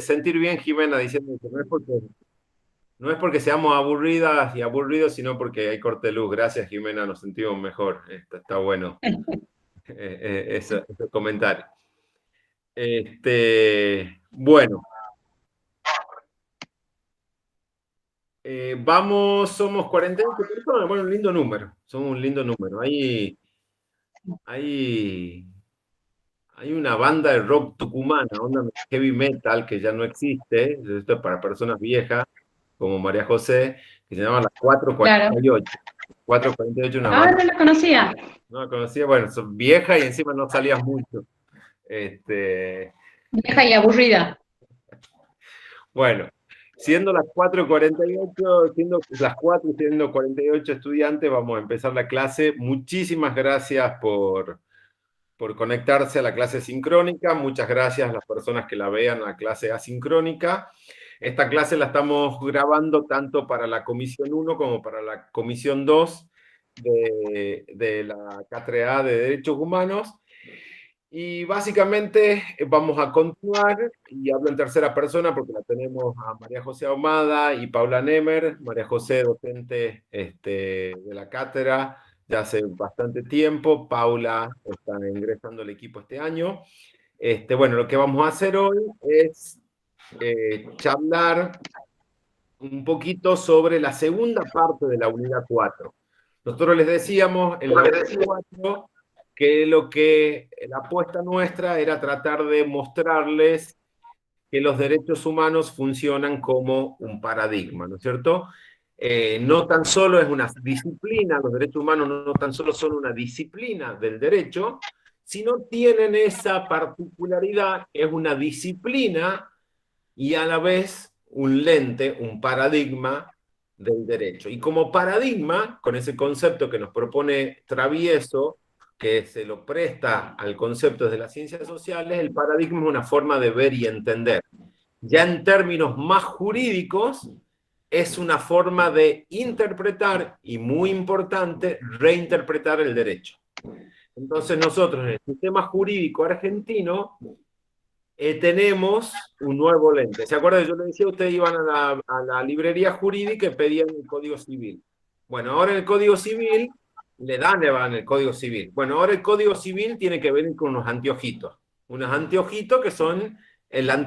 sentir bien, Jimena, diciendo que no es porque seamos aburridas y aburridos, sino porque hay corte de luz. Gracias, Jimena, nos sentimos mejor. Está bueno ese comentario. Bueno, vamos, somos 48 personas, bueno, un lindo número, somos un lindo número. Hay, hay una banda de rock tucumana, onda heavy metal, que ya no existe, esto es para personas viejas, como María José, que se llama Las Claro. 448. 448, una Ah, banda, no la conocía. no la conocía, bueno, son vieja y encima no salías mucho. Este, Vieja y aburrida. bueno, siendo las 4:48, siendo las 4 y siendo 48 estudiantes, vamos a empezar la clase. Muchísimas gracias por conectarse a la clase sincrónica. Muchas gracias a las personas que la vean a la clase asincrónica. Esta clase la estamos grabando tanto para la comisión 1 como para la comisión 2 de la Cátedra de Derechos Humanos. Y básicamente vamos a continuar, y hablo en tercera persona porque la tenemos a María José Ahumada y Paula Nemer. María José, docente de la cátedra ya hace bastante tiempo. Paula está ingresando al equipo este año. Bueno, lo que vamos a hacer hoy es charlar un poquito sobre la segunda parte de la unidad 4. Nosotros les decíamos en la unidad 4 que la apuesta nuestra era tratar de mostrarles que los derechos humanos funcionan como un paradigma, ¿no es cierto? No tan solo es una disciplina, los derechos humanos no tan solo son una disciplina del derecho, sino tienen esa particularidad, es una disciplina y a la vez un lente, un paradigma del derecho. Y como paradigma, con ese concepto que nos propone Travieso, que se lo presta al concepto de las ciencias sociales, el paradigma es una forma de ver y entender. Ya en términos más jurídicos, es una forma de interpretar y, muy importante, reinterpretar el derecho. Entonces nosotros en el sistema jurídico argentino tenemos un nuevo lente. ¿Se acuerdan? Yo les decía, ustedes iban a la librería jurídica y pedían el Código Civil. Bueno, ahora el Código Civil, le dan el Código Civil. Bueno, ahora el Código Civil tiene que venir con unos anteojitos. Unos anteojitos que son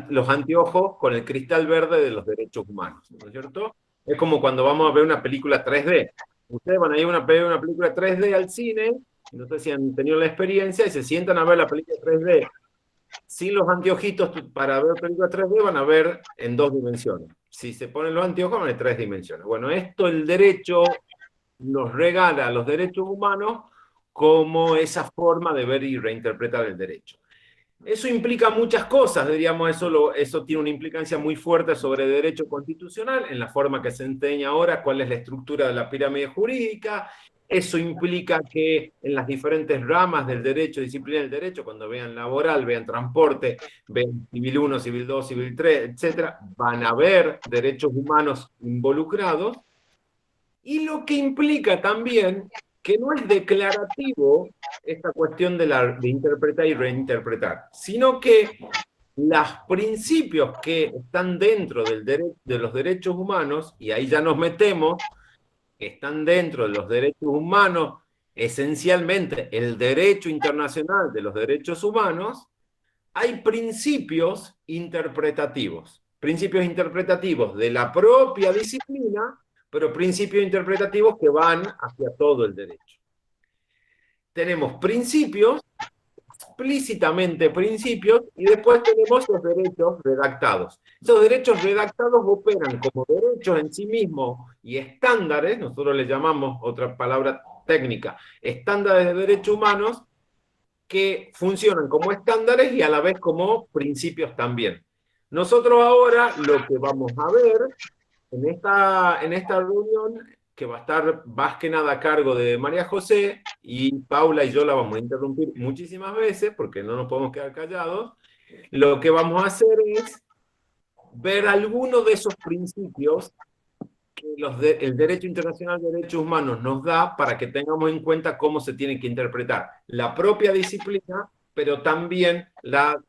los anteojos con el cristal verde de los derechos humanos, ¿no es cierto? Es como cuando vamos a ver una película 3D. Ustedes van a ir a ver una película 3D al cine, no sé si han tenido la experiencia, y se sientan a ver la película 3D sin los anteojitos para ver películas 3D van a ver en 2 dimensiones. Si se ponen los anteojos van en 3 dimensiones. Bueno, esto el derecho nos regala a los derechos humanos como esa forma de ver y reinterpretar el derecho. Eso implica muchas cosas, diríamos, eso tiene una implicancia muy fuerte sobre derecho constitucional, en la forma que se enseña ahora, cuál es la estructura de la pirámide jurídica. Eso implica que en las diferentes ramas del derecho, disciplina del derecho, cuando vean laboral, vean transporte, vean civil 1, civil 2, civil 3, etcétera, van a ver derechos humanos involucrados. Y lo que implica también que no es declarativo esta cuestión de interpretar y reinterpretar, sino que los principios que están dentro de los derechos humanos, y ahí ya nos metemos, que están dentro de los derechos humanos, esencialmente el derecho internacional de los derechos humanos, hay principios interpretativos de la propia disciplina, pero principios interpretativos que van hacia todo el derecho. Tenemos principios, explícitamente principios, y después tenemos los derechos redactados. Esos derechos redactados operan como derechos en sí mismos y estándares, nosotros les llamamos, otra palabra técnica, estándares de derechos humanos, que funcionan como estándares y a la vez como principios también. Nosotros ahora lo que vamos a ver en esta reunión, que va a estar más que nada a cargo de María José, y Paula y yo la vamos a interrumpir muchísimas veces porque no nos podemos quedar callados, lo que vamos a hacer es ver algunos de esos principios que el derecho internacional de derechos humanos nos da para que tengamos en cuenta cómo se tiene que interpretar la propia disciplina, pero también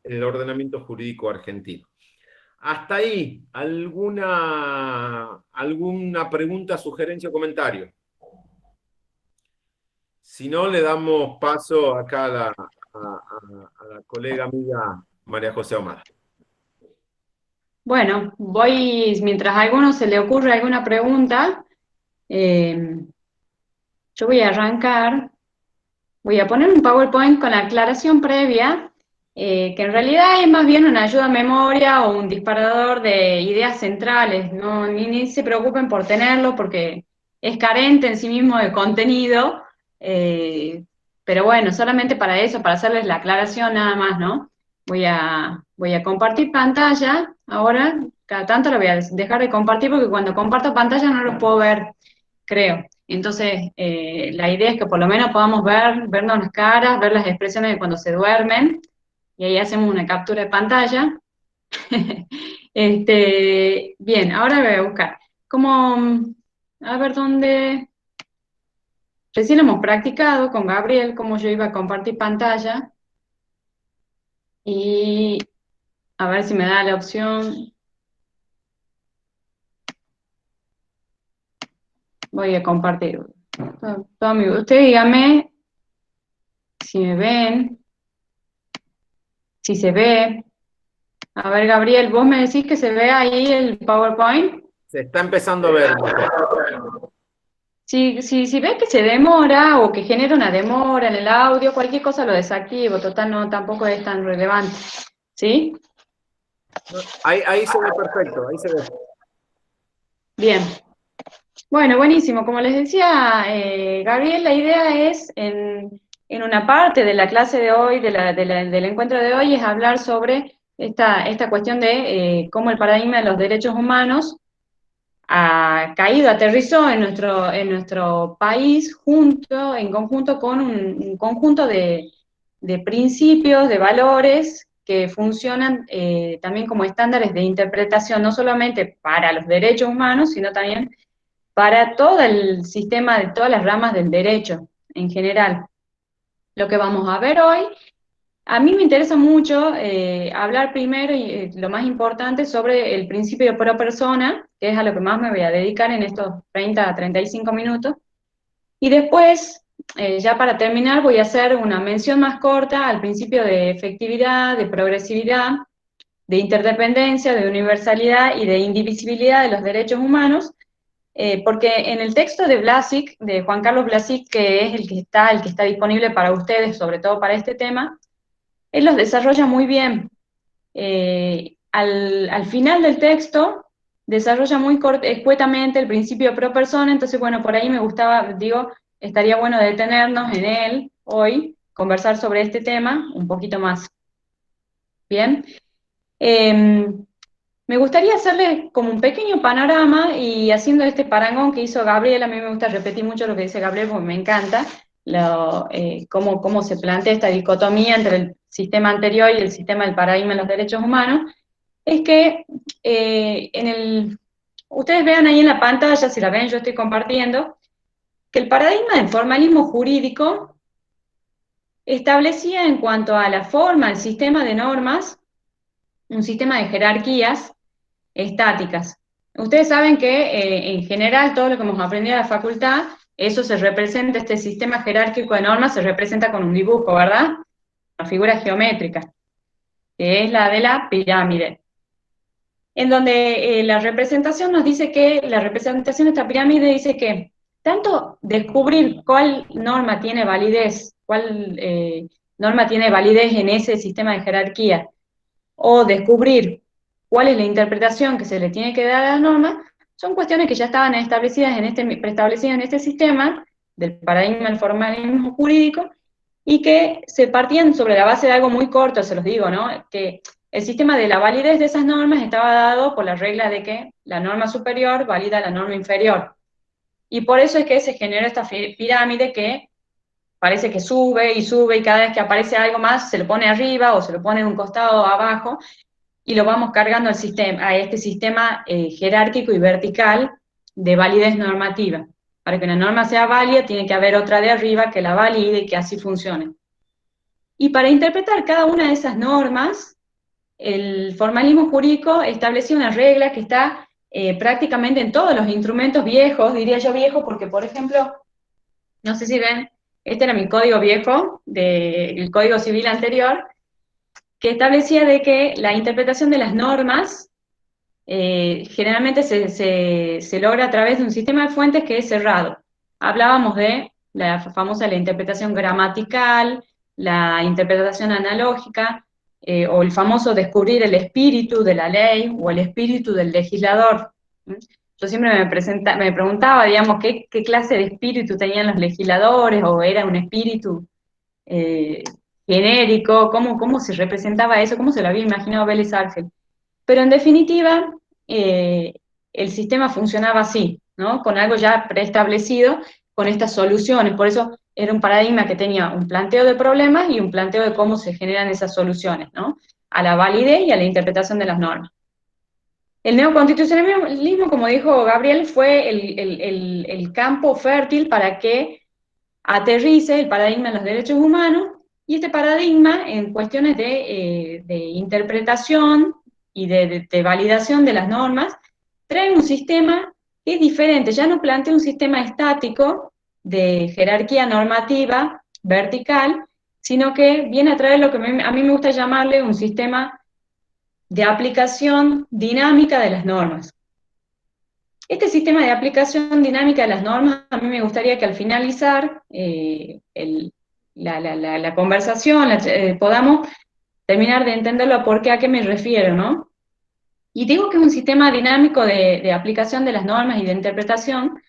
el ordenamiento jurídico argentino. hasta ahí, ¿alguna pregunta, sugerencia o comentario? Si no, le damos paso acá a la colega amiga María José Omar. Bueno, mientras a alguno se le ocurre alguna pregunta, eh, yo voy a arrancar. Voy a poner un PowerPoint con la aclaración previa, que en realidad es más bien una ayuda a memoria o un disparador de ideas centrales, ¿no? Ni se preocupen por tenerlo porque es carente en sí mismo de contenido, eh, pero bueno, solamente para eso, para hacerles la aclaración nada más, ¿no? Voy a compartir pantalla, ahora cada tanto lo voy a dejar de compartir porque cuando comparto pantalla no lo puedo ver, creo. Entonces, la idea es que por lo menos podamos vernos las caras, ver las expresiones de cuando se duermen, y ahí hacemos una captura de pantalla. Bien, ahora voy a buscar. A ver dónde. Recién hemos practicado con Gabriel cómo yo iba a compartir pantalla, y a ver si me da la opción. Voy a compartir. Usted dígame si me ven, si se ve. A ver, Gabriel, vos me decís que se ve ahí el PowerPoint. Se está empezando a ver mejor. Si ves que se demora o que genera una demora en el audio, cualquier cosa lo desactivo, total no, tampoco es tan relevante. ¿Sí? Ahí se ve perfecto, ahí se ve. Bien. Bueno, buenísimo. Como les decía, Gabriel, la idea es en una parte de la clase de hoy, del encuentro de hoy, es hablar sobre esta cuestión de cómo el paradigma de los derechos humanos ha caído, aterrizó en nuestro país en conjunto con un conjunto de principios, de valores que funcionan también como estándares de interpretación, no solamente para los derechos humanos, sino también para todo el sistema de todas las ramas del derecho en general. Lo que vamos a ver hoy, a mí me interesa mucho hablar primero y lo más importante sobre el principio de pro persona, que es a lo que más me voy a dedicar en estos 30 a 35 minutos. Y después, ya para terminar, voy a hacer una mención más corta al principio de efectividad, de progresividad, de interdependencia, de universalidad y de indivisibilidad de los derechos humanos, porque en el texto de Blasik, de Juan Carlos Blasik, que es el que está disponible para ustedes, sobre todo para este tema, él los desarrolla muy bien. Al final del texto desarrolla muy escuetamente el principio pro persona, entonces bueno, por ahí me gustaba, digo, estaría bueno detenernos en él hoy, conversar sobre este tema un poquito más. Bien. Eh, Me gustaría hacerle como un pequeño panorama y haciendo este parangón que hizo Gabriel, a mí me gusta repetir mucho lo que dice Gabriel porque me encanta cómo se plantea esta dicotomía entre el sistema anterior y el sistema del paradigma de los derechos humanos, es que ustedes vean ahí en la pantalla, si la ven, yo estoy compartiendo, que el paradigma del formalismo jurídico establecía en cuanto a la forma, el sistema de normas, un sistema de jerarquías estáticas. Ustedes saben que en general todo lo que hemos aprendido en la facultad, eso se representa, este sistema jerárquico de normas se representa con un dibujo, ¿verdad? Una figura geométrica, que es la de la pirámide, en donde la representación nos dice que, la representación de esta pirámide dice que tanto descubrir cuál norma tiene validez, cuál norma tiene validez en ese sistema de jerarquía, o descubrir cuál es la interpretación que se le tiene que dar a la norma, son cuestiones que ya estaban preestablecidas en este sistema del paradigma del formalismo jurídico y que se partían sobre la base de algo muy corto, se los digo, ¿no? Que el sistema de la validez de esas normas estaba dado por la regla de que la norma superior valida la norma inferior. Y por eso es que se generó esta pirámide que parece que sube y sube y cada vez que aparece algo más se lo pone arriba o se lo pone de un costado abajo y lo vamos cargando a este sistema jerárquico y vertical de validez normativa. Para que una norma sea válida, tiene que haber otra de arriba que la valide y que así funcione. Y para interpretar cada una de esas normas, el formalismo jurídico establecía una regla que está prácticamente en todos los instrumentos viejos, diría yo viejo, porque por ejemplo, no sé si ven, este era mi código viejo, del Código Civil anterior, que establecía de que la interpretación de las normas generalmente se logra a través de un sistema de fuentes que es cerrado. Hablábamos de la interpretación gramatical, la interpretación analógica, o el famoso descubrir el espíritu de la ley o el espíritu del legislador. Yo siempre me preguntaba, digamos, qué clase de espíritu tenían los legisladores, o era un espíritu eh, genérico, cómo se representaba eso, cómo se lo había imaginado Vélez Arfield. Pero en definitiva, eh, el sistema funcionaba así, ¿no? Con algo ya preestablecido, con estas soluciones. Por eso era un paradigma que tenía un planteo de problemas y un planteo de cómo se generan esas soluciones, ¿no? A la validez y a la interpretación de las normas. El neoconstitucionalismo, como dijo Gabriel, fue el campo fértil para que aterrice el paradigma de los derechos humanos, y este paradigma en cuestiones de interpretación y de validación de las normas trae un sistema que es diferente, ya no plantea un sistema estático de jerarquía normativa vertical, sino que viene a traer lo que a mí me gusta llamarle un sistema de aplicación dinámica de las normas. Este sistema de aplicación dinámica de las normas, a mí me gustaría que al finalizar la conversación podamos terminar de entenderlo a por qué, a qué me refiero, ¿no? Y digo que es un sistema dinámico de aplicación de las normas y de interpretación,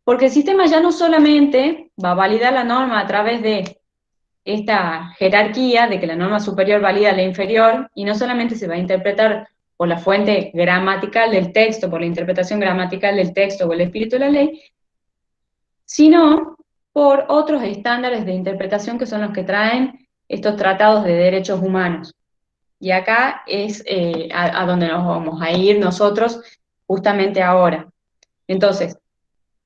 porque el sistema ya no solamente va a validar la norma a través de esta jerarquía de que la norma superior valida a la inferior, y no solamente se va a interpretar por la fuente gramatical del texto, por la interpretación gramatical del texto o el espíritu de la ley, sino por otros estándares de interpretación que son los que traen estos tratados de derechos humanos. Y acá es a donde nos vamos a ir nosotros justamente ahora. Entonces,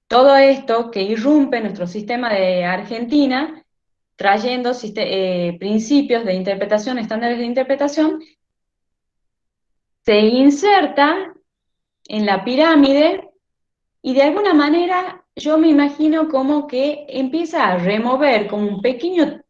todo esto que irrumpe en nuestro sistema de Argentina, trayendo principios de interpretación, estándares de interpretación, se inserta en la pirámide, y de alguna manera yo me imagino como que empieza a remover, como un pequeño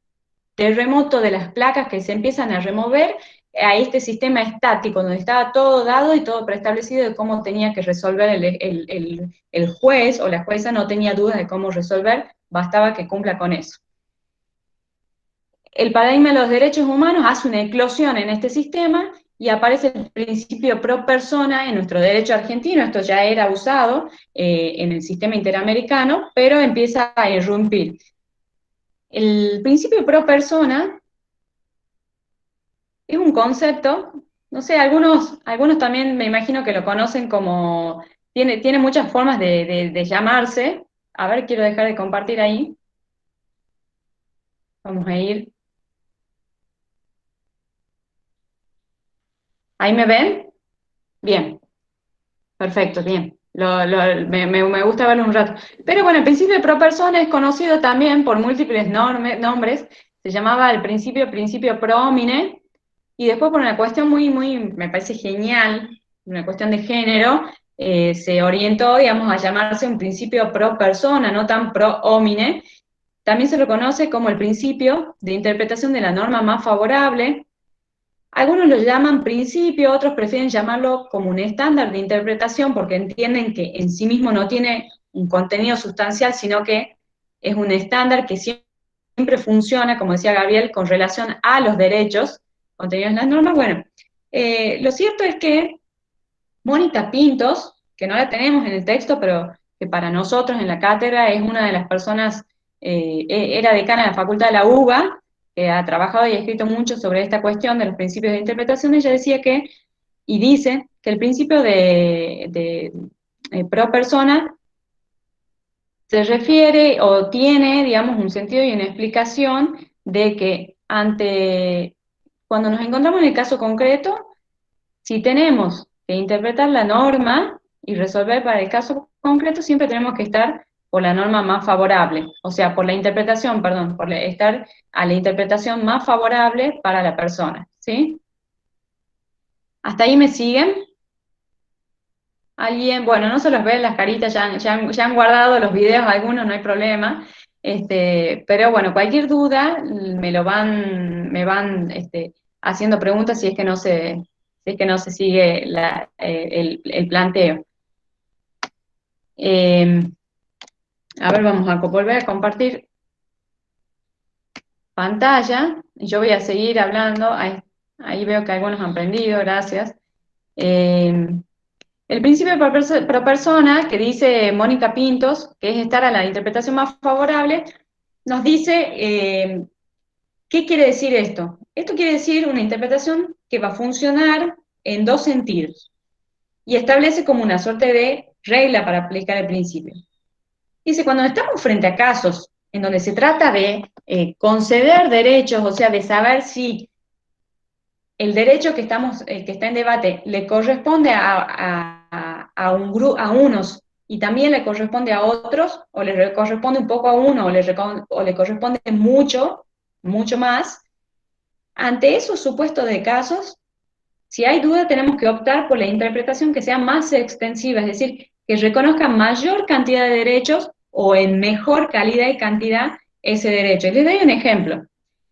terremoto de las placas que se empiezan a remover a este sistema estático, donde estaba todo dado y todo preestablecido de cómo tenía que resolver el juez o la jueza, no tenía dudas de cómo resolver, bastaba que cumpla con eso. El paradigma de los derechos humanos hace una eclosión en este sistema y aparece el principio pro persona en nuestro derecho argentino. Esto ya era usado en el sistema interamericano, pero empieza a irrumpir. El principio pro persona es un concepto, no sé, algunos también me imagino que lo conocen como, tiene muchas formas de llamarse. A ver, quiero dejar de compartir ahí. Vamos a ir. ¿Ahí me ven? Bien. Perfecto, bien. Me gusta verlo un rato. Pero bueno, el principio de pro persona es conocido también por múltiples nombres. Se llamaba el principio pro homine, y después por una cuestión me parece genial, una cuestión de género, se orientó, digamos, a llamarse un principio pro persona, no tan pro homine. También se lo conoce como el principio de interpretación de la norma más favorable. Algunos lo llaman principio, otros prefieren llamarlo como un estándar de interpretación, porque entienden que en sí mismo no tiene un contenido sustancial, sino que es un estándar que siempre funciona, como decía Gabriel, con relación a los derechos contenidos en las normas. Bueno, lo cierto es que Mónica Pintos, que no la tenemos en el texto, pero que para nosotros en la cátedra es una de las personas, era decana de la Facultad de la UBA, que ha trabajado y ha escrito mucho sobre esta cuestión de los principios de interpretación. Ella decía que, y dice, que el principio de pro persona se refiere o tiene, digamos, un sentido y una explicación de que cuando nos encontramos en el caso concreto, si tenemos que interpretar la norma y resolver para el caso concreto, siempre tenemos que estar por la norma más favorable, o sea, por la interpretación, perdón, estar a la interpretación más favorable para la persona, ¿sí? ¿Hasta ahí me siguen? ¿Alguien? Bueno, no se los ven las caritas, ya han guardado los videos algunos, no hay problema. Pero bueno, cualquier duda me van haciendo preguntas si es que no si es que no se sigue el planteo. A ver, vamos a volver a compartir pantalla. Yo voy a seguir hablando. Ahí veo que algunos han aprendido, gracias. Eh, el principio pro persona, que dice Mónica Pintos, que es estar a la interpretación más favorable, nos dice, ¿qué quiere decir esto? Esto quiere decir una interpretación que va a funcionar en dos sentidos y establece como una suerte de regla para aplicar el principio. Dice, cuando estamos frente a casos en donde se trata de conceder derechos, o sea, de saber si el derecho que está en debate le corresponde a unos y también le corresponde a otros, o le corresponde un poco a uno, o le corresponde mucho, mucho más. Ante esos supuestos de casos, si hay duda, tenemos que optar por la interpretación que sea más extensiva, es decir, que reconozca mayor cantidad de derechos o en mejor calidad y cantidad ese derecho. Y les doy un ejemplo.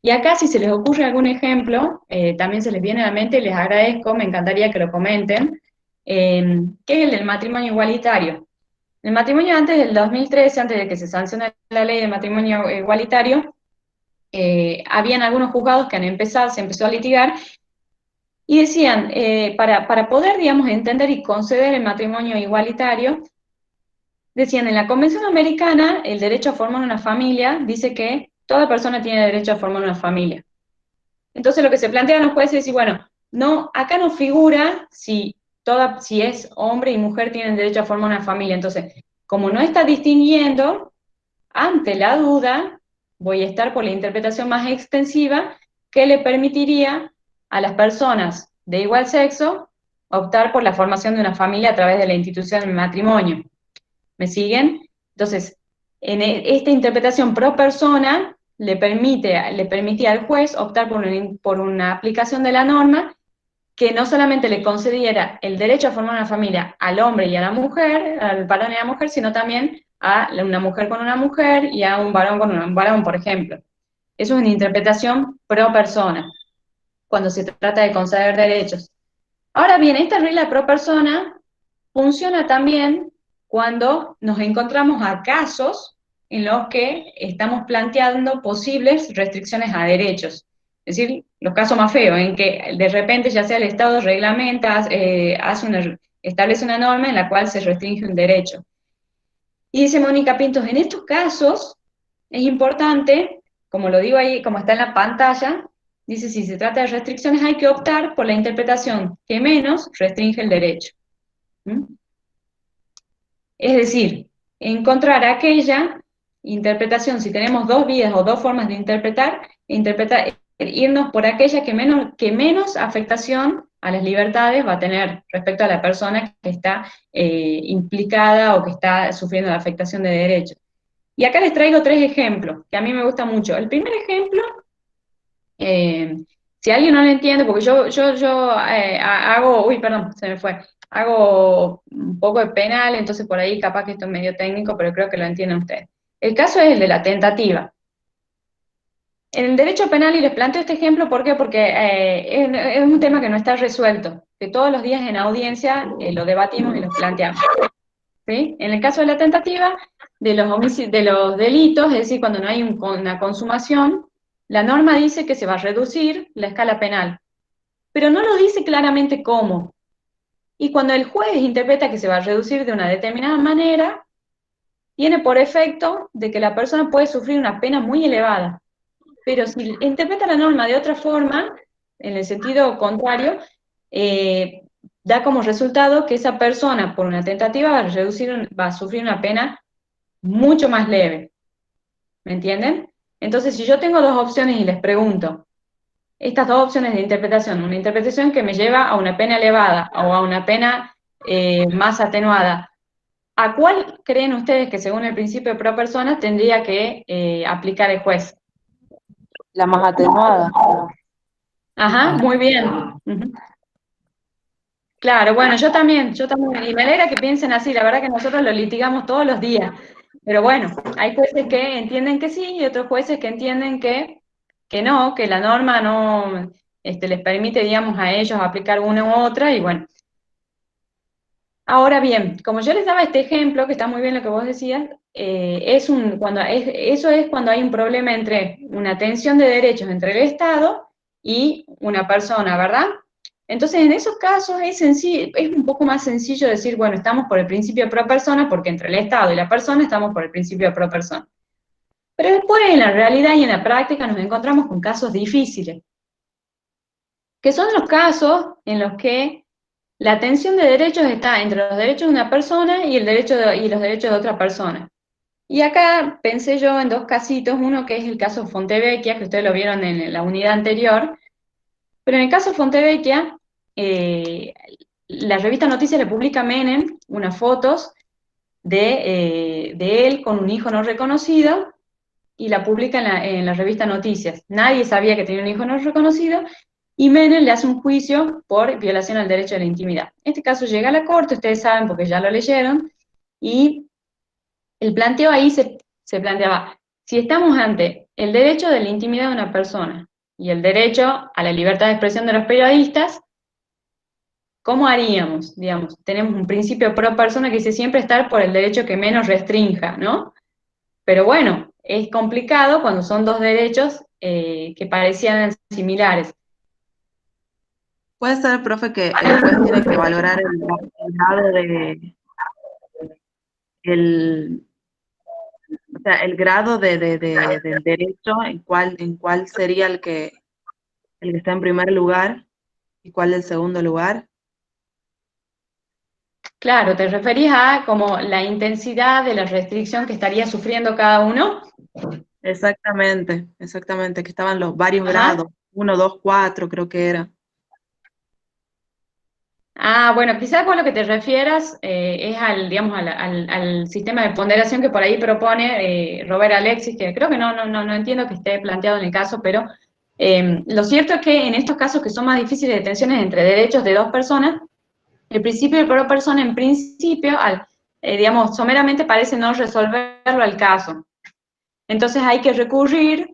Y acá, si se les ocurre algún ejemplo, también se les viene a la mente y les agradezco, me encantaría que lo comenten, que es el del matrimonio igualitario. El matrimonio antes del 2013, antes de que se sancione la ley de matrimonio igualitario, habían algunos juzgados que se empezó a litigar y decían, para poder, digamos, entender y conceder el matrimonio igualitario, decían, en la Convención Americana, el derecho a formar una familia dice que toda persona tiene derecho a formar una familia. Entonces lo que se plantean los jueces es decir, bueno, no, acá no figura si es hombre y mujer tienen derecho a formar una familia. Entonces, como no está distinguiendo, ante la duda, voy a estar por la interpretación más extensiva que le permitiría a las personas de igual sexo optar por la formación de una familia a través de la institución del matrimonio. ¿Me siguen? Entonces, esta interpretación pro persona le permitía al juez optar por una aplicación de la norma que no solamente le concediera el derecho a formar una familia al hombre y a la mujer, al varón y a la mujer, sino también a una mujer con una mujer y a un varón con un varón, por ejemplo. Eso es una interpretación pro persona, cuando se trata de conceder derechos. Ahora bien, esta regla pro persona funciona también cuando nos encontramos a casos en los que estamos planteando posibles restricciones a derechos. Es decir, los casos más feos, en que de repente ya sea el Estado reglamenta, establece una norma en la cual se restringe un derecho. Y dice Mónica Pintos, en estos casos es importante, como lo digo ahí, como está en la pantalla, dice, si se trata de restricciones hay que optar por la interpretación que menos restringe el derecho. ¿Mm? Es decir, encontrar aquella interpretación, si tenemos dos vías o dos formas de irnos por aquella que menos afectación a las libertades va a tener respecto a la persona que está implicada o que está sufriendo la afectación de derechos. Y acá les traigo tres ejemplos, que a mí me gusta mucho. El primer ejemplo, eh, si alguien no lo entiende, porque hago, uy, perdón, se me fue, hago un poco de penal, entonces por ahí capaz que esto es medio técnico, pero creo que lo entienden ustedes. El caso es el de la tentativa. En el derecho penal, y les planteo este ejemplo, ¿por qué? Porque es un tema que no está resuelto, que todos los días en audiencia lo debatimos y lo planteamos. ¿Sí? En el caso de la tentativa, de los delitos, es decir, cuando no hay una consumación, la norma dice que se va a reducir la escala penal, pero no lo dice claramente cómo. Y cuando el juez interpreta que se va a reducir de una determinada manera, tiene por efecto de que la persona puede sufrir una pena muy elevada. Pero si interpreta la norma de otra forma, en el sentido contrario, eh, da como resultado que esa persona, por una tentativa, va a sufrir una pena mucho más leve. ¿Me entienden? Entonces, si yo tengo dos opciones y les pregunto, estas dos opciones de interpretación, una interpretación que me lleva a una pena elevada o a una pena más atenuada, ¿a cuál creen ustedes que según el principio de pro persona tendría que aplicar el juez? La más atenuada. Ajá, muy bien. Claro, bueno, yo también, y me alegra que piensen así, la verdad que nosotros lo litigamos todos los días, pero bueno, hay jueces que entienden que sí y otros jueces que entienden que no, que la norma no les permite, digamos, a ellos aplicar una u otra, y bueno. Ahora bien, como yo les daba este ejemplo, que está muy bien lo que vos decías, eso es cuando hay un problema entre una tensión de derechos entre el Estado y una persona, ¿verdad? Entonces, en esos casos es sencillo, es un poco más sencillo decir, bueno, estamos por el principio pro persona, porque entre el Estado y la persona estamos por el principio pro persona. Pero después, en la realidad y en la práctica, nos encontramos con casos difíciles, que son los casos en los que la tensión de derechos está entre los derechos de una persona y, y los derechos de otra persona. Y acá pensé yo en dos casitos, uno que es el caso Fontevecchia, que ustedes lo vieron en la unidad anterior, pero en el caso Fontevecchia, eh, la revista Noticias le publica a Menem unas fotos de él con un hijo no reconocido y la publica en la revista Noticias. Nadie sabía que tenía un hijo no reconocido y Menem le hace un juicio por violación al derecho a la intimidad. Este caso llega a la corte, ustedes saben porque ya lo leyeron, y el planteo ahí se planteaba, si estamos ante el derecho de la intimidad de una persona y el derecho a la libertad de expresión de los periodistas, ¿cómo haríamos? Digamos, tenemos un principio pro persona que dice siempre estar por el derecho que menos restrinja, ¿no? Pero bueno, es complicado cuando son dos derechos que parecían similares. Puede ser, profe, que el juez tiene que valorar el grado el, o sea, el grado del derecho, en cuál sería el que está en primer lugar y cuál el segundo lugar. Claro, ¿te referís a como la intensidad de la restricción que estaría sufriendo cada uno? Exactamente, exactamente, que estaban los varios Ajá. grados, 1, 2, 4 creo que era. Ah, bueno, quizás con lo que te refieras es digamos, al sistema de ponderación que por ahí propone Robert Alexis, que creo que no entiendo que esté planteado en el caso, pero lo cierto es que en estos casos que son más difíciles de tensiones entre derechos de dos personas, el principio de pro persona en principio, digamos, someramente parece no resolverlo al caso. Entonces hay que recurrir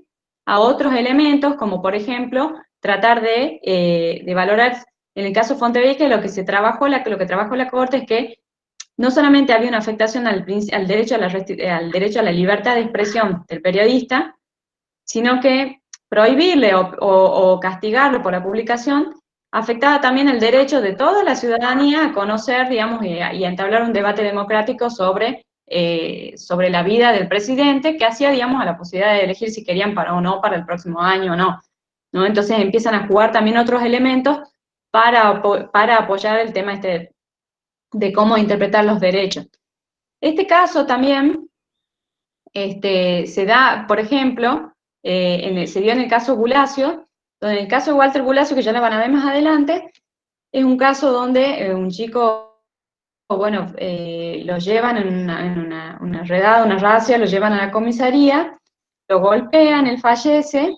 a otros elementos, como por ejemplo, tratar de valorar, en el caso Fontevecchia, lo que trabajó la Corte es que no solamente había una afectación al derecho al derecho a la libertad de expresión del periodista, sino que prohibirle o castigarlo por la publicación afectaba también el derecho de toda la ciudadanía a conocer, digamos, y a entablar un debate democrático sobre la vida del presidente, que hacía, digamos, a la posibilidad de elegir si querían para o no para el próximo año o no. ¿No? Entonces empiezan a jugar también otros elementos para apoyar el tema de cómo interpretar los derechos. Este caso también se da, por ejemplo, se dio en el caso Bulacio, donde en el caso de Walter Bulacio, que ya lo van a ver más adelante, es un caso donde un chico, bueno, lo llevan una redada, una racia, lo llevan a la comisaría, lo golpean, él fallece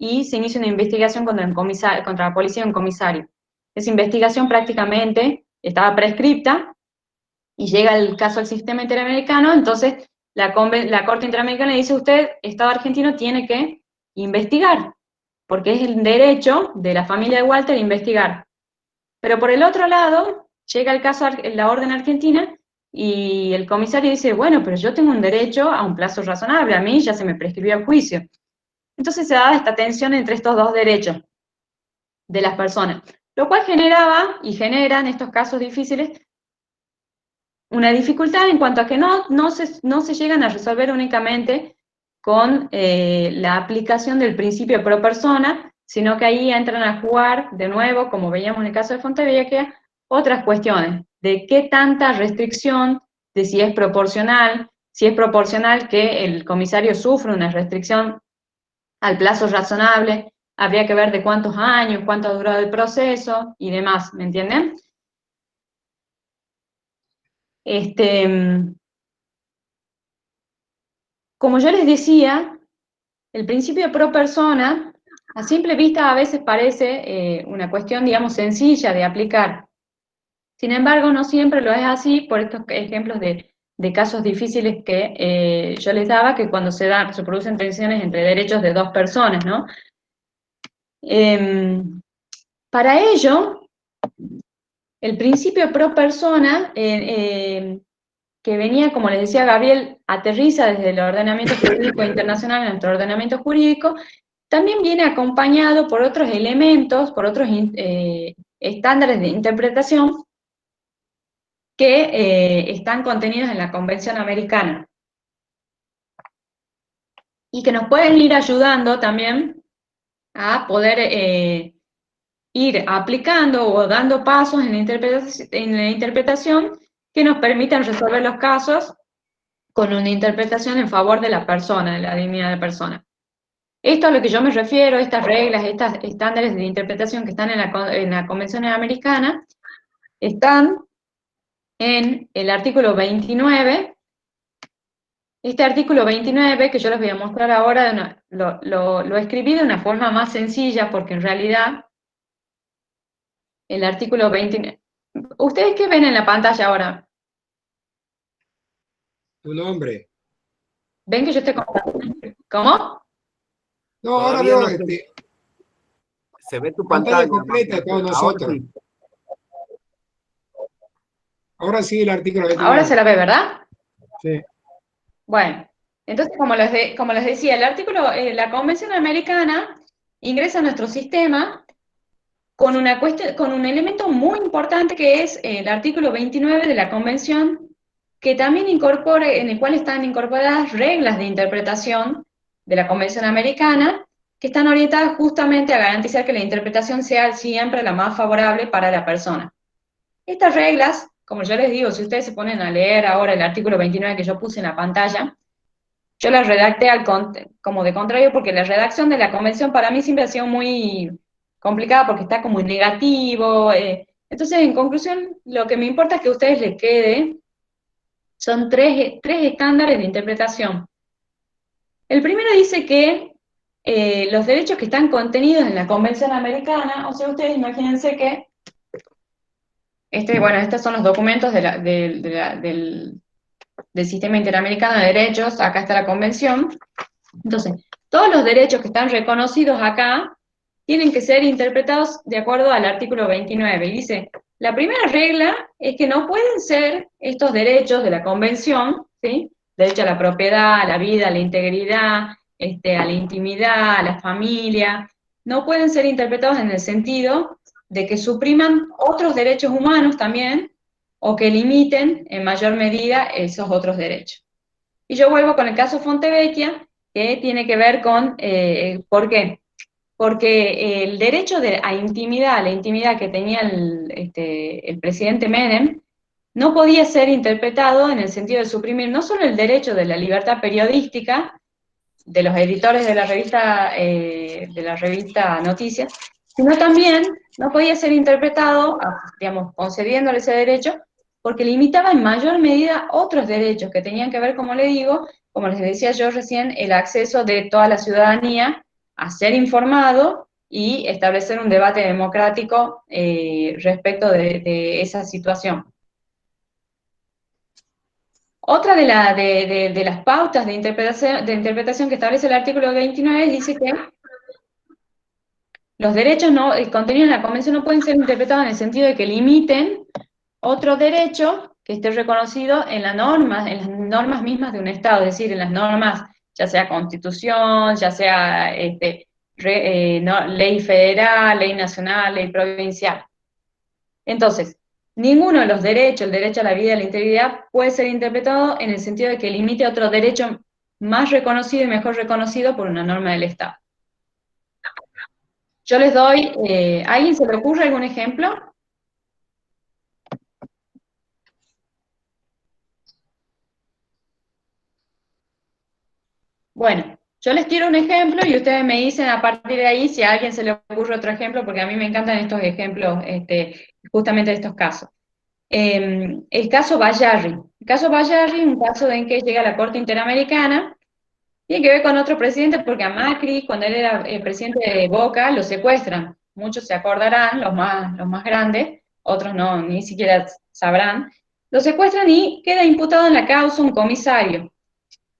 y se inicia una investigación contra la policía y un comisario. Esa investigación prácticamente estaba prescripta y llega el caso al sistema interamericano, entonces la Corte Interamericana dice, usted, Estado argentino, tiene que investigar, porque es el derecho de la familia de Walter investigar. Pero por el otro lado, llega el caso, la orden argentina, y el comisario dice, bueno, pero yo tengo un derecho a un plazo razonable, a mí ya se me prescribió el juicio. Entonces se daba esta tensión entre estos dos derechos de las personas, lo cual generaba y genera en estos casos difíciles una dificultad en cuanto a que no se llegan a resolver únicamente con la aplicación del principio pro persona, sino que ahí entran a jugar, de nuevo, como veíamos en el caso de Fontevecchia, otras cuestiones, de qué tanta restricción, de si es proporcional que el comisario sufre una restricción al plazo razonable, habría que ver de cuántos años, cuánto ha durado el proceso y demás, ¿me entienden? Este, Como yo les decía, el principio pro persona, a simple vista a veces parece una cuestión, digamos, sencilla de aplicar, Sin embargo, no siempre lo es así por estos ejemplos de casos difíciles que yo les daba, que cuando se producen tensiones entre derechos de dos personas, ¿no? Para ello, el principio pro persona, que venía, como les decía Gabriel, aterriza desde el ordenamiento jurídico internacional en nuestro ordenamiento jurídico, también viene acompañado por otros elementos, por otros estándares de interpretación que están contenidos en la Convención Americana y que nos pueden ir ayudando también a poder ir aplicando o dando pasos en la interpretación que nos permitan resolver los casos con una interpretación en favor de la persona, de la dignidad de la persona. Esto a lo que yo me refiero, estas reglas, estos estándares de interpretación que están en la Convención Americana, están en el artículo 29. Este artículo 29, que yo les voy a mostrar ahora, lo escribí de una forma más sencilla, porque en realidad el artículo 29... ¿Ustedes qué ven en la pantalla ahora? Tu nombre. ¿Ven que yo estoy contando? ¿Cómo? No, ahora Todavía veo no se ve tu pantalla pantalla. completa de todos Ahora nosotros. sí. Ahora sí el artículo Ahora 29. se la ve, ¿verdad? Sí. Bueno, entonces, como les decía, el artículo, la Convención Americana ingresa a nuestro sistema con con un elemento muy importante que es el artículo 29 de la Convención, que también incorpora, en el cual están incorporadas reglas de interpretación de la Convención Americana, que están orientadas justamente a garantizar que la interpretación sea siempre la más favorable para la persona. Estas reglas, como yo les digo, si ustedes se ponen a leer ahora el artículo 29 que yo puse en la pantalla, yo la redacté como de contrario, porque la redacción de la convención para mí siempre ha sido muy complicada porque está como en negativo. Entonces, en conclusión, lo que me importa es que a ustedes les quede son tres estándares de interpretación. El primero dice que los derechos que están contenidos en la Convención Americana, o sea, ustedes imagínense que, bueno, estos son los documentos del Sistema Interamericano de Derechos, acá está la Convención. Entonces, todos los derechos que están reconocidos acá tienen que ser interpretados de acuerdo al artículo 29. Y dice, la primera regla es que no pueden ser estos derechos de la Convención, ¿sí? Derecho a la propiedad, a la vida, a la integridad, a la intimidad, a la familia, no pueden ser interpretados en el sentido de que supriman otros derechos humanos también, o que limiten en mayor medida esos otros derechos. Y yo vuelvo con el caso Fontevecchia, que tiene que ver con, ¿por qué? Porque el derecho a intimidad, la intimidad que tenía el presidente Menem, no podía ser interpretado en el sentido de suprimir no solo el derecho de la libertad periodística de los editores de la revista Noticias, sino también no podía ser interpretado, digamos, concediéndole ese derecho, porque limitaba en mayor medida otros derechos que tenían que ver, como le digo, como les decía yo recién, el acceso de toda la ciudadanía a ser informado y establecer un debate democrático respecto de esa situación. Otra de las pautas de interpretación que establece el artículo 29 dice que los derechos contenidos en la Convención no pueden ser interpretados en el sentido de que limiten otro derecho que esté reconocido en las normas mismas de un Estado, es decir, en las normas, ya sea Constitución, ya sea ley federal, ley nacional, ley provincial. Entonces, ninguno de los derechos, el derecho a la vida y a la integridad, puede ser interpretado en el sentido de que limite otro derecho más reconocido y mejor reconocido por una norma del Estado. Yo les doy, ¿a alguien se le ocurre algún ejemplo? Bueno, yo les tiro un ejemplo y ustedes me dicen a partir de ahí si a alguien se le ocurre otro ejemplo, porque a mí me encantan estos ejemplos, justamente de estos casos. El caso Bayarri. El caso Bayarri es un caso en que llega a la Corte Interamericana, tiene que ver con otro presidente, porque a Macri, cuando él era presidente de Boca, lo secuestran. Muchos se acordarán, los más grandes, otros no, ni siquiera sabrán, lo secuestran y queda imputado en la causa un comisario,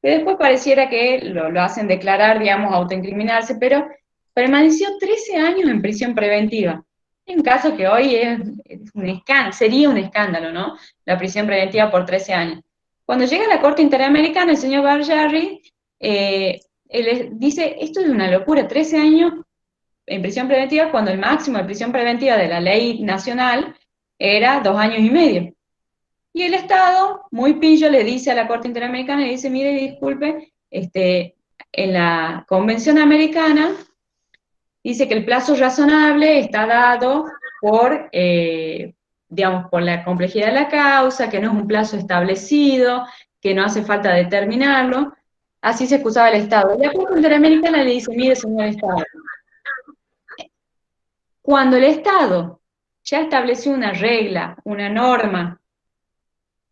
que después pareciera que lo hacen declarar, digamos, autoincriminarse, pero permaneció 13 años en prisión preventiva. Es un caso que hoy es un escándalo, sería un escándalo, ¿no? La prisión preventiva por 13 años. Cuando llega a la Corte Interamericana, el señor Barjarri él dice, esto es una locura, 13 años en prisión preventiva, cuando el máximo de prisión preventiva de la ley nacional era 2 años y medio. Y el Estado, muy pillo, le dice a la Corte Interamericana, le dice, mire, disculpe, en la Convención Americana dice que el plazo razonable está dado por, digamos, por la complejidad de la causa, que no es un plazo establecido, que no hace falta determinarlo. Así se excusaba el Estado. Y la Corte Interamericana le dice, mire, señor Estado, cuando el Estado ya estableció una regla, una norma,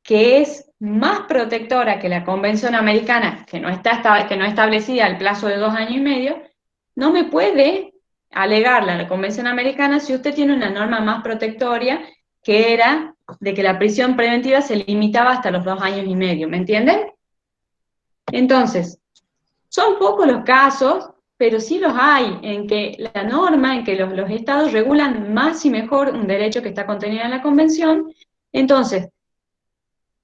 que es más protectora que la Convención Americana, que no establecida el plazo de 2 años y medio, no me puede alegarla a la Convención Americana si usted tiene una norma más protectoria, que era de que la prisión preventiva se limitaba hasta los 2 años y medio, ¿me entienden? Entonces, son pocos los casos, pero sí los hay, en que la norma, en que los estados regulan más y mejor un derecho que está contenido en la Convención. Entonces,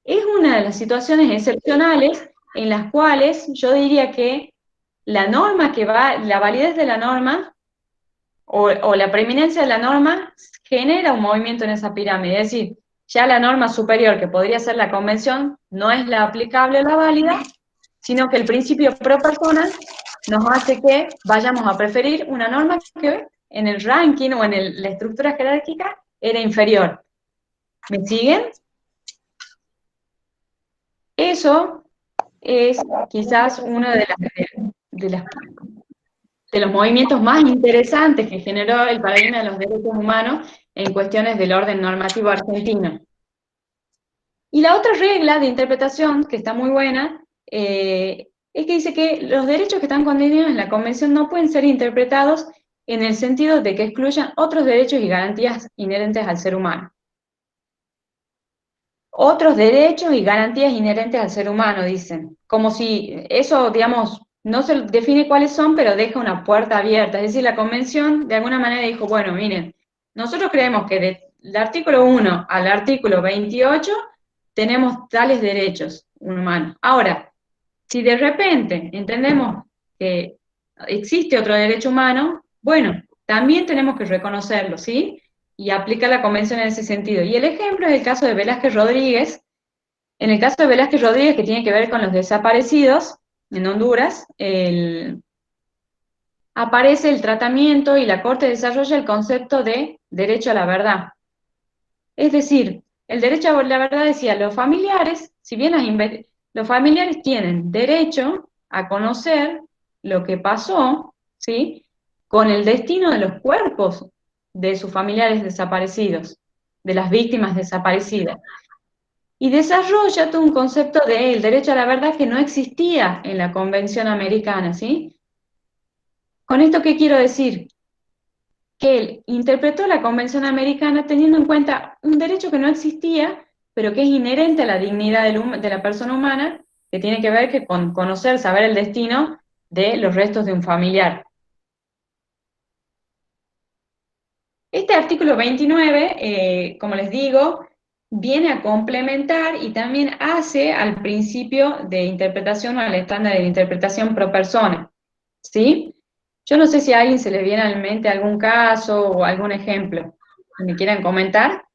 es una de las situaciones excepcionales en las cuales yo diría que la norma la validez de la norma o la preeminencia de la norma genera un movimiento en esa pirámide. Es decir, ya la norma superior, que podría ser la convención, no es la aplicable o la válida, sino que el principio pro persona nos hace que vayamos a preferir una norma que en el ranking o en la estructura jerárquica era inferior. ¿Me siguen? Eso es quizás uno de los movimientos más interesantes que generó el paradigma de los derechos humanos en cuestiones del orden normativo argentino. Y la otra regla de interpretación, que está muy buena, es que dice que los derechos que están contenidos en la Convención no pueden ser interpretados en el sentido de que excluyan otros derechos y garantías inherentes al ser humano. Otros derechos y garantías inherentes al ser humano, dicen. Como si eso, digamos, no se define cuáles son, pero deja una puerta abierta. Es decir, la Convención de alguna manera dijo, bueno, miren, nosotros creemos que del artículo 1 al artículo 28 tenemos tales derechos humanos. Ahora, si de repente entendemos que existe otro derecho humano, bueno, también tenemos que reconocerlo, ¿sí? Y aplica la convención en ese sentido. Y el ejemplo es el caso de Velázquez Rodríguez. En el caso de Velázquez Rodríguez, que tiene que ver con los desaparecidos en Honduras, aparece el tratamiento y la Corte desarrolla el concepto de derecho a la verdad. Es decir, el derecho a la verdad decía, los familiares, si bien los familiares tienen derecho a conocer lo que pasó, ¿sí?, con el destino de los cuerpos de sus familiares desaparecidos, de las víctimas desaparecidas. Y desarrolla todo un concepto del derecho a la verdad que no existía en la Convención Americana, ¿sí? ¿Con esto qué quiero decir? Que él interpretó la Convención Americana teniendo en cuenta un derecho que no existía, pero que es inherente a la dignidad de la persona humana, que tiene que ver con conocer, saber el destino de los restos de un familiar. Este artículo 29, como les digo, viene a complementar y también hace al principio de interpretación o al estándar de interpretación pro persona, ¿sí? Yo no sé si a alguien se le viene a la mente algún caso o algún ejemplo que me quieran comentar.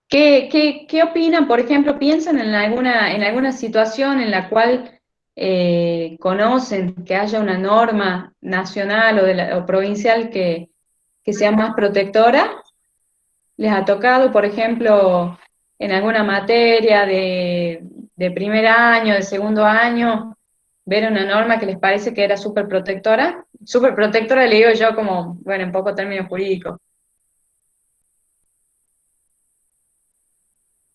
¿Qué opinan? Por ejemplo, ¿piensan en alguna situación en la cual conocen que haya una norma nacional o provincial que sea más protectora? ¿Les ha tocado, por ejemplo, en alguna materia de primer año, de segundo año, ver una norma que les parece que era súper protectora? Súper protectora le digo yo como, bueno, en poco término jurídico.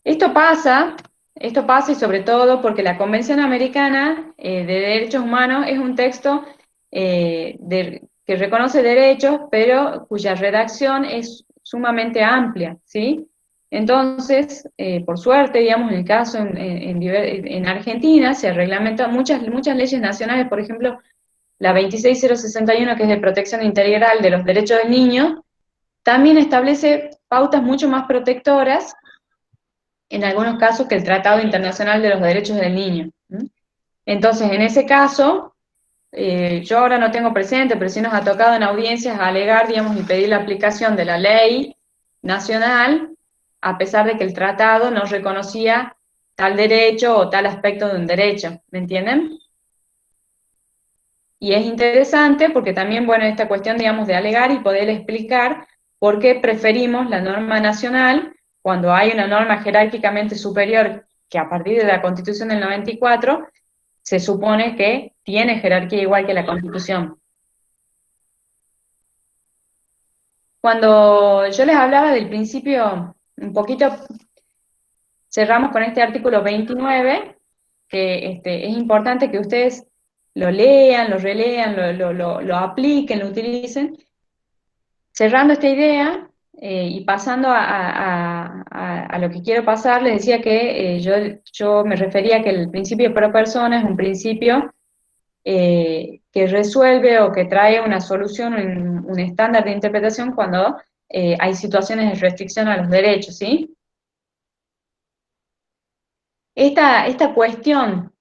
Esto pasa y sobre todo porque la Convención Americana de Derechos Humanos es un texto que que reconoce derechos, pero cuya redacción es sumamente amplia, ¿sí? Entonces, por suerte, digamos, en el caso en Argentina se reglamentan muchas leyes nacionales, por ejemplo, la 26061, que es de protección integral de los derechos del niño, también establece pautas mucho más protectoras, en algunos casos, que el Tratado Internacional de los Derechos del Niño. Entonces, en ese caso, yo ahora no tengo presente, pero sí nos ha tocado en audiencias alegar, digamos, y pedir la aplicación de la ley nacional, a pesar de que el tratado no reconocía tal derecho o tal aspecto de un derecho, ¿me entienden? Y es interesante porque también, bueno, esta cuestión, digamos, de alegar y poder explicar por qué preferimos la norma nacional cuando hay una norma jerárquicamente superior que a partir de la Constitución del 94 se supone que tiene jerarquía igual que la Constitución. Cuando yo les hablaba del principio, un poquito cerramos con este artículo 29, que es importante que ustedes lo lean, lo relean, lo apliquen, lo utilicen. Cerrando esta idea y pasando a lo que quiero pasar, les decía que yo me refería a que el principio pro persona es un principio que resuelve o que trae una solución, un estándar de interpretación cuando hay situaciones de restricción a los derechos, ¿sí? Esta cuestión,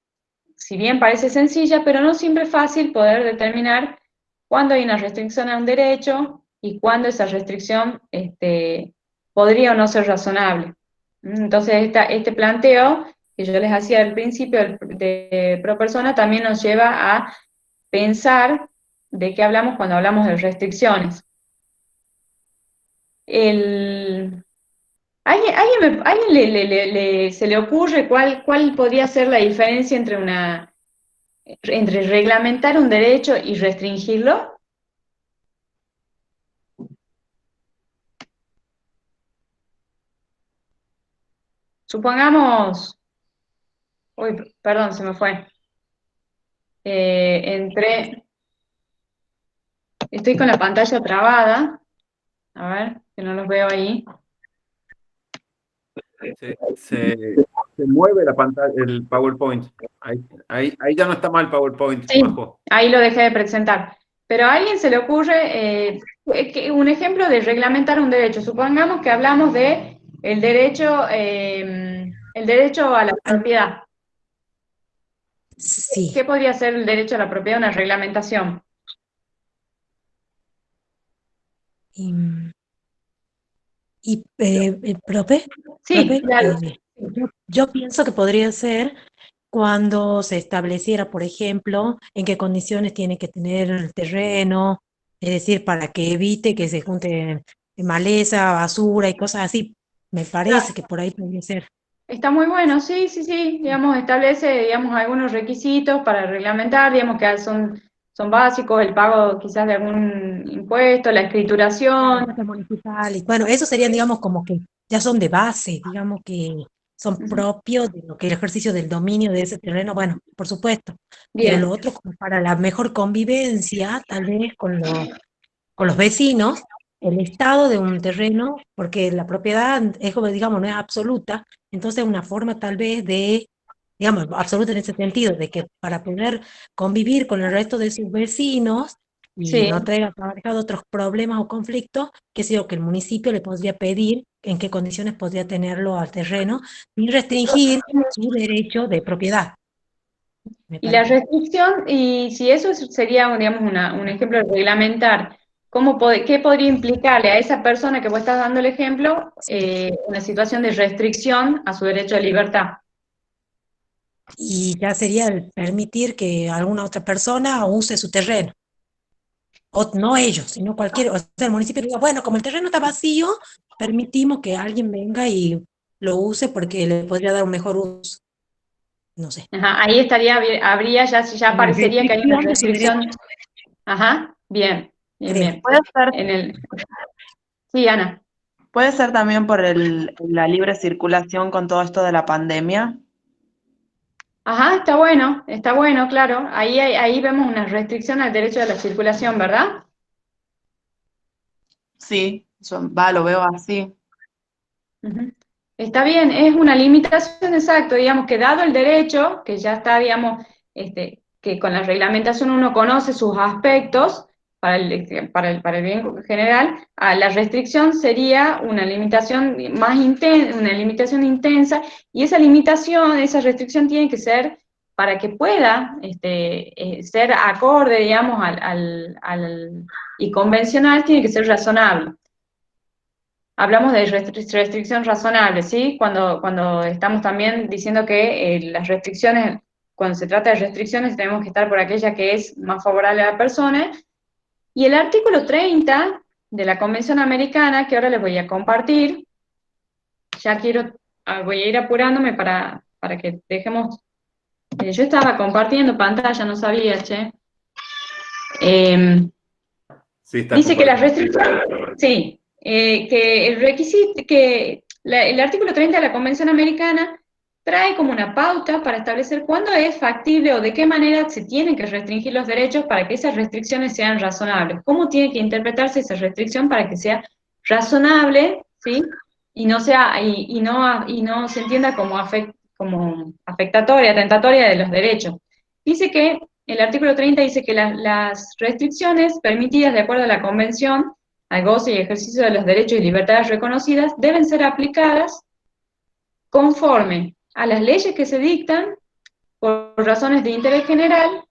si bien parece sencilla, pero no siempre es fácil poder determinar cuándo hay una restricción a un derecho y cuándo esa restricción podría o no ser razonable. Entonces, este planteo que yo les hacía al principio de pro persona también nos lleva a pensar de qué hablamos cuando hablamos de restricciones. ¿Alguien se le ocurre cuál podría ser la diferencia entre reglamentar un derecho y restringirlo? Supongamos, uy, perdón, se me fue. Estoy con la pantalla trabada, a ver, que no los veo ahí. Se mueve la pantalla, el PowerPoint. Ahí ya no está mal PowerPoint. Sí, Bajó. ahí lo dejé de presentar. Pero a alguien se le ocurre un ejemplo de reglamentar un derecho. Supongamos que hablamos de el derecho a la propiedad. Sí. ¿Qué podría ser el derecho a la propiedad, una reglamentación? Profe, Sí, claro. yo pienso que podría ser cuando se estableciera, por ejemplo, en qué condiciones tiene que tener el terreno, es decir, para que evite que se junte maleza, basura y cosas así. Me parece que por ahí podría ser. Está muy bueno, sí, digamos, establece, digamos, algunos requisitos para reglamentar, digamos, que son básicos, el pago quizás de algún impuesto, la escrituración. Tasa municipal, y bueno, esos serían, digamos, como que ya son de base, digamos que son propios de lo que el ejercicio del dominio de ese terreno, bueno, por supuesto, pero Bien, lo otro como para la mejor convivencia, tal vez con los vecinos, el estado de un terreno, porque la propiedad es como, digamos, no es absoluta, entonces una forma tal vez de, digamos, absoluta en ese sentido, de que para poder convivir con el resto de sus vecinos y sí. no traiga aparejado otros problemas o conflictos, que sé yo, que el municipio le podría pedir en qué condiciones podría tenerlo al terreno sin restringir su derecho de propiedad. Me Y la parece. restricción, y si eso sería, digamos, un ejemplo de reglamentar, ¿qué podría implicarle a esa persona que vos estás dando el ejemplo una situación de restricción a su derecho de libertad? Y ya sería el permitir que alguna otra persona use su terreno. O no ellos, sino cualquier, o sea, el municipio diga, bueno, como el terreno está vacío, permitimos que alguien venga y lo use porque le podría dar un mejor uso. No sé. Ajá, ahí ya Una parecería que hay una restricción de su restricción. derecho, Ajá, bien, creo. bien. Puede ser, Sí, Ana. puede ser también por la libre circulación con todo esto de la pandemia. Ajá, está bueno, claro. Ahí vemos una restricción al derecho de la circulación, ¿verdad? Sí, lo veo así. Ujú. Está bien, es una limitación exacta, digamos que dado el derecho, que ya está, digamos, que con la reglamentación uno conoce sus aspectos para el bien general, la restricción sería una limitación más intensa, una limitación intensa, y esa limitación, esa restricción tiene que ser para que pueda ser acorde, digamos, y convencional, tiene que ser razonable. Hablamos de restricción razonable, ¿sí? Cuando estamos también diciendo que las restricciones, cuando se trata de restricciones, tenemos que estar por aquella que es más favorable a la persona. Y el artículo 30 de la Convención Americana, que ahora les voy a compartir, ya voy a ir apurándome para que dejemos. Yo estaba compartiendo pantalla, no sabía, che. Sí, está Dice que las compartido. restricciones, sí, que el requisito, el artículo 30 de la Convención Americana trae como una pauta para establecer cuándo es factible o de qué manera se tienen que restringir los derechos para que esas restricciones sean razonables. ¿Cómo tiene que interpretarse esa restricción para que sea razonable, ¿sí? Y no sea, y no se entienda como afectatoria, atentatoria de los derechos. Dice que el artículo 30 dice que las restricciones permitidas de acuerdo a la Convención al goce y ejercicio de los derechos y libertades reconocidas deben ser aplicadas conforme a las leyes que se dictan por razones de interés general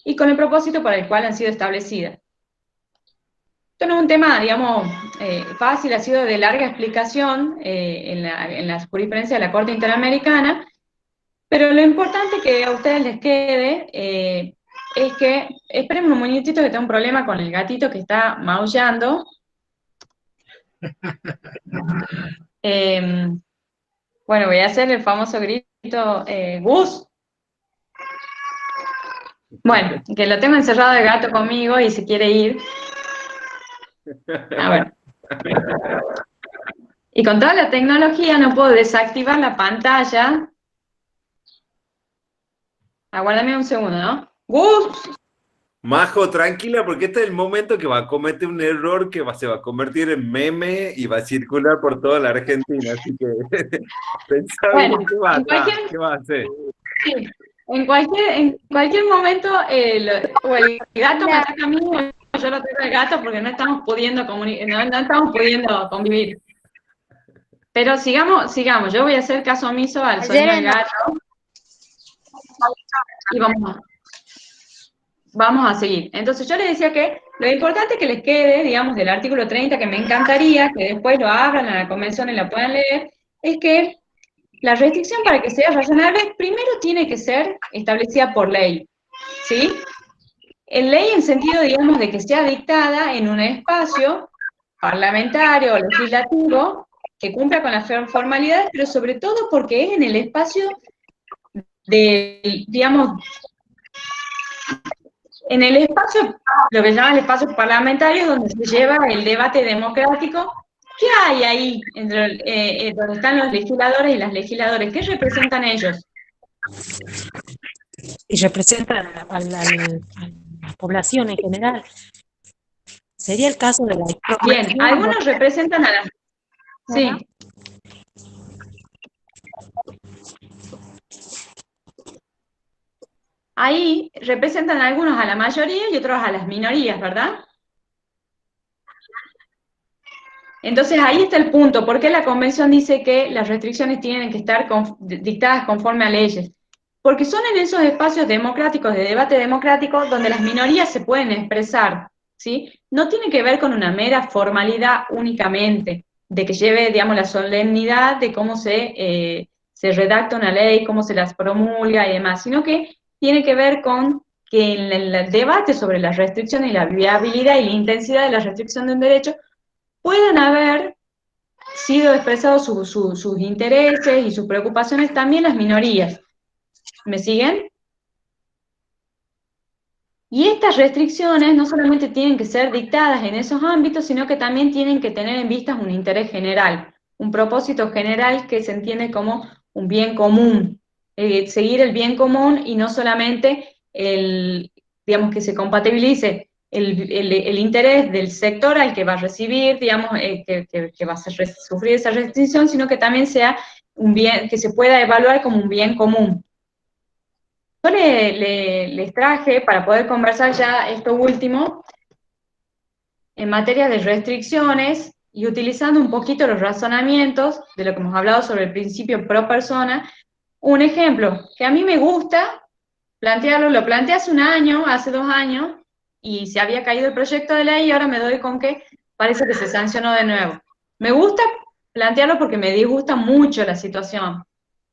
y con el propósito para el cual han sido establecidas. Esto no es un tema, digamos, fácil, ha sido de larga explicación en la jurisprudencia de la Corte Interamericana, pero lo importante que a ustedes les quede es que, esperen un momentito que tengo un problema con el gatito que está maullando. Bueno, voy a hacer el famoso grito, Gus. Bueno, que lo tengo encerrado el gato conmigo y se quiere ir. A ver. Y con toda la tecnología no puedo desactivar la pantalla. Aguárdame un segundo, ¿no? ¡Gus! Majo, tranquila, porque este es el momento que va a cometer un error que se va a convertir en meme y va a circular por toda la Argentina. Así que pensá Bueno, bien qué va a hacer. sí, en cualquier momento o el gato me ataca a mí o yo lo ataco al gato porque no estamos pudiendo no estamos pudiendo convivir. Pero sigamos, yo voy a hacer caso omiso al sonido del gato y vamos a seguir. Entonces yo les decía que lo importante que les quede, digamos, del artículo 30, que me encantaría que después lo abran a la convención y la puedan leer, es que la restricción para que sea razonable primero tiene que ser establecida por ley, ¿sí? En ley en sentido, digamos, de que sea dictada en un espacio parlamentario o legislativo que cumpla con las formalidades, pero sobre todo porque es en el espacio digamos, en el espacio, lo que llaman el espacio parlamentario, donde se lleva el debate democrático. ¿Qué hay ahí donde están los legisladores y las legisladoras? ¿Qué representan ellos? Y representan a la población en general. Sería el caso de la expropiación. Bien, algunos representan a las... Sí. Ahí representan algunos a la mayoría y otros a las minorías, ¿verdad? Entonces ahí está el punto, ¿por qué la Convención dice que las restricciones tienen que estar dictadas conforme a leyes? Porque son en esos espacios democráticos, de debate democrático, donde las minorías se pueden expresar, ¿sí? No tiene que ver con una mera formalidad únicamente, de que lleve, digamos, la solemnidad de cómo se redacta una ley, cómo se las promulga y demás, sino que tiene que ver con que en el debate sobre las restricciones y la viabilidad y la intensidad de la restricción de un derecho pueden haber sido expresados sus intereses y sus preocupaciones también las minorías. ¿Me siguen? Y estas restricciones no solamente tienen que ser dictadas en esos ámbitos, sino que también tienen que tener en vista un interés general, un propósito general que se entiende como un bien común, seguir el bien común y no solamente digamos, que se compatibilice el interés del sector al que va a recibir, digamos, que va a sufrir esa restricción, sino que también sea un bien que se pueda evaluar como un bien común. Yo les traje, para poder conversar ya esto último, en materia de restricciones y utilizando un poquito los razonamientos de lo que hemos hablado sobre el principio pro persona, un ejemplo que a mí me gusta plantearlo, lo planteé hace un año, hace 2 años, y se había caído el proyecto de ley y ahora me doy con que parece que se sancionó de nuevo. Me gusta plantearlo porque me disgusta mucho la situación,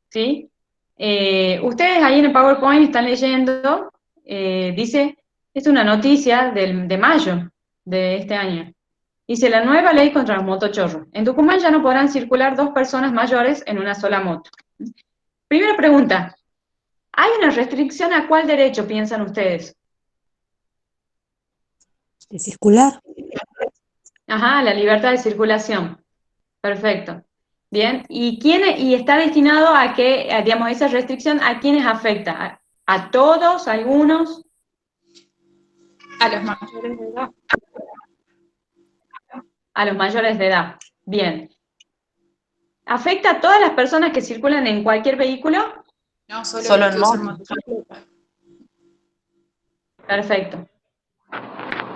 ¿sí? Ustedes ahí en el PowerPoint están leyendo, dice, es una noticia de mayo de este año. Dice, la nueva ley contra los motochorros. En Tucumán ya no podrán circular 2 personas mayores en una sola moto. Primera pregunta, ¿hay una restricción a cuál derecho piensan ustedes? De circular. Ajá, la libertad de circulación. Perfecto. Bien, ¿y está destinado a que, digamos, esa restricción a quiénes afecta? ¿A todos, a algunos? A los mayores de edad. A los mayores de edad. Bien. ¿Afecta a todas las personas que circulan en cualquier vehículo? No, Solo solo en los que usan moto. motocicleta. Perfecto.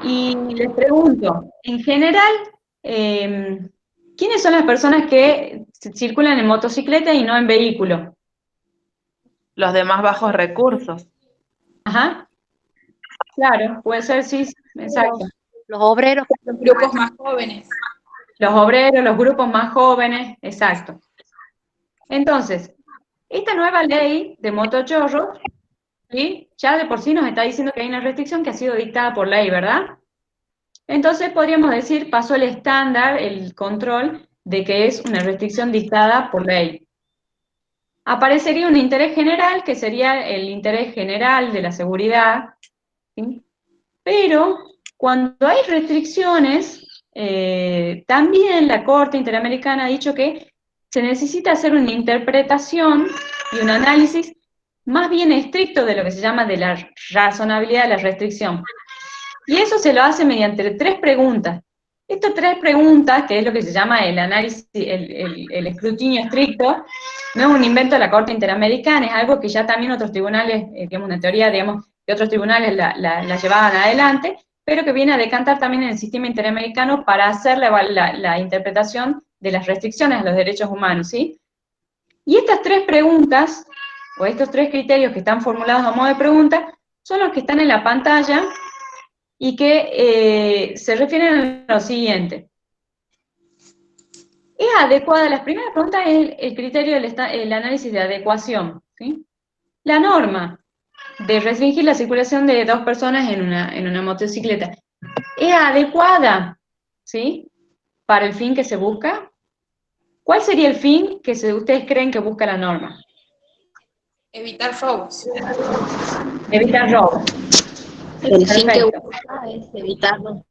Y les pregunto, en general, ¿quiénes son las personas que circulan en motocicleta y no en vehículo? Los de más bajos recursos. Ajá. Claro, puede ser, sí, exacto. Los obreros. Los grupos más jóvenes. Los obreros, los grupos más jóvenes, exacto. Entonces, esta nueva ley de motochorros, ¿sí? Ya de por sí nos está diciendo que hay una restricción que ha sido dictada por ley, ¿verdad? Entonces podríamos decir, pasó el estándar, el control de que es una restricción dictada por ley. Aparecería un interés general, que sería el interés general de la seguridad, ¿sí? Pero cuando hay restricciones, también la Corte Interamericana ha dicho que se necesita hacer una interpretación y un análisis más bien estricto de lo que se llama de la razonabilidad de la restricción. Y eso se lo hace mediante 3 preguntas. Estas 3 preguntas, que es lo que se llama el análisis, el escrutinio estricto, no es un invento de la Corte Interamericana, es algo que ya también otros tribunales, digamos, una teoría, digamos, que otros tribunales la llevaban adelante, pero que viene a decantar también en el sistema interamericano para hacer la interpretación de las restricciones a los derechos humanos, ¿sí? Y estas 3 preguntas, o estos 3 criterios que están formulados a modo de pregunta, son los que están en la pantalla y que se refieren a lo siguiente. ¿Es adecuada? La primera pregunta es el criterio del análisis de adecuación, ¿sí? La norma de restringir la circulación de 2 personas en una motocicleta, ¿es adecuada? ¿Sí? ¿Para el fin que se busca? ¿Cuál sería el fin que ustedes creen que busca la norma? Evitar robos. Evitar robo. El fin que Perfecto. busca es evitar los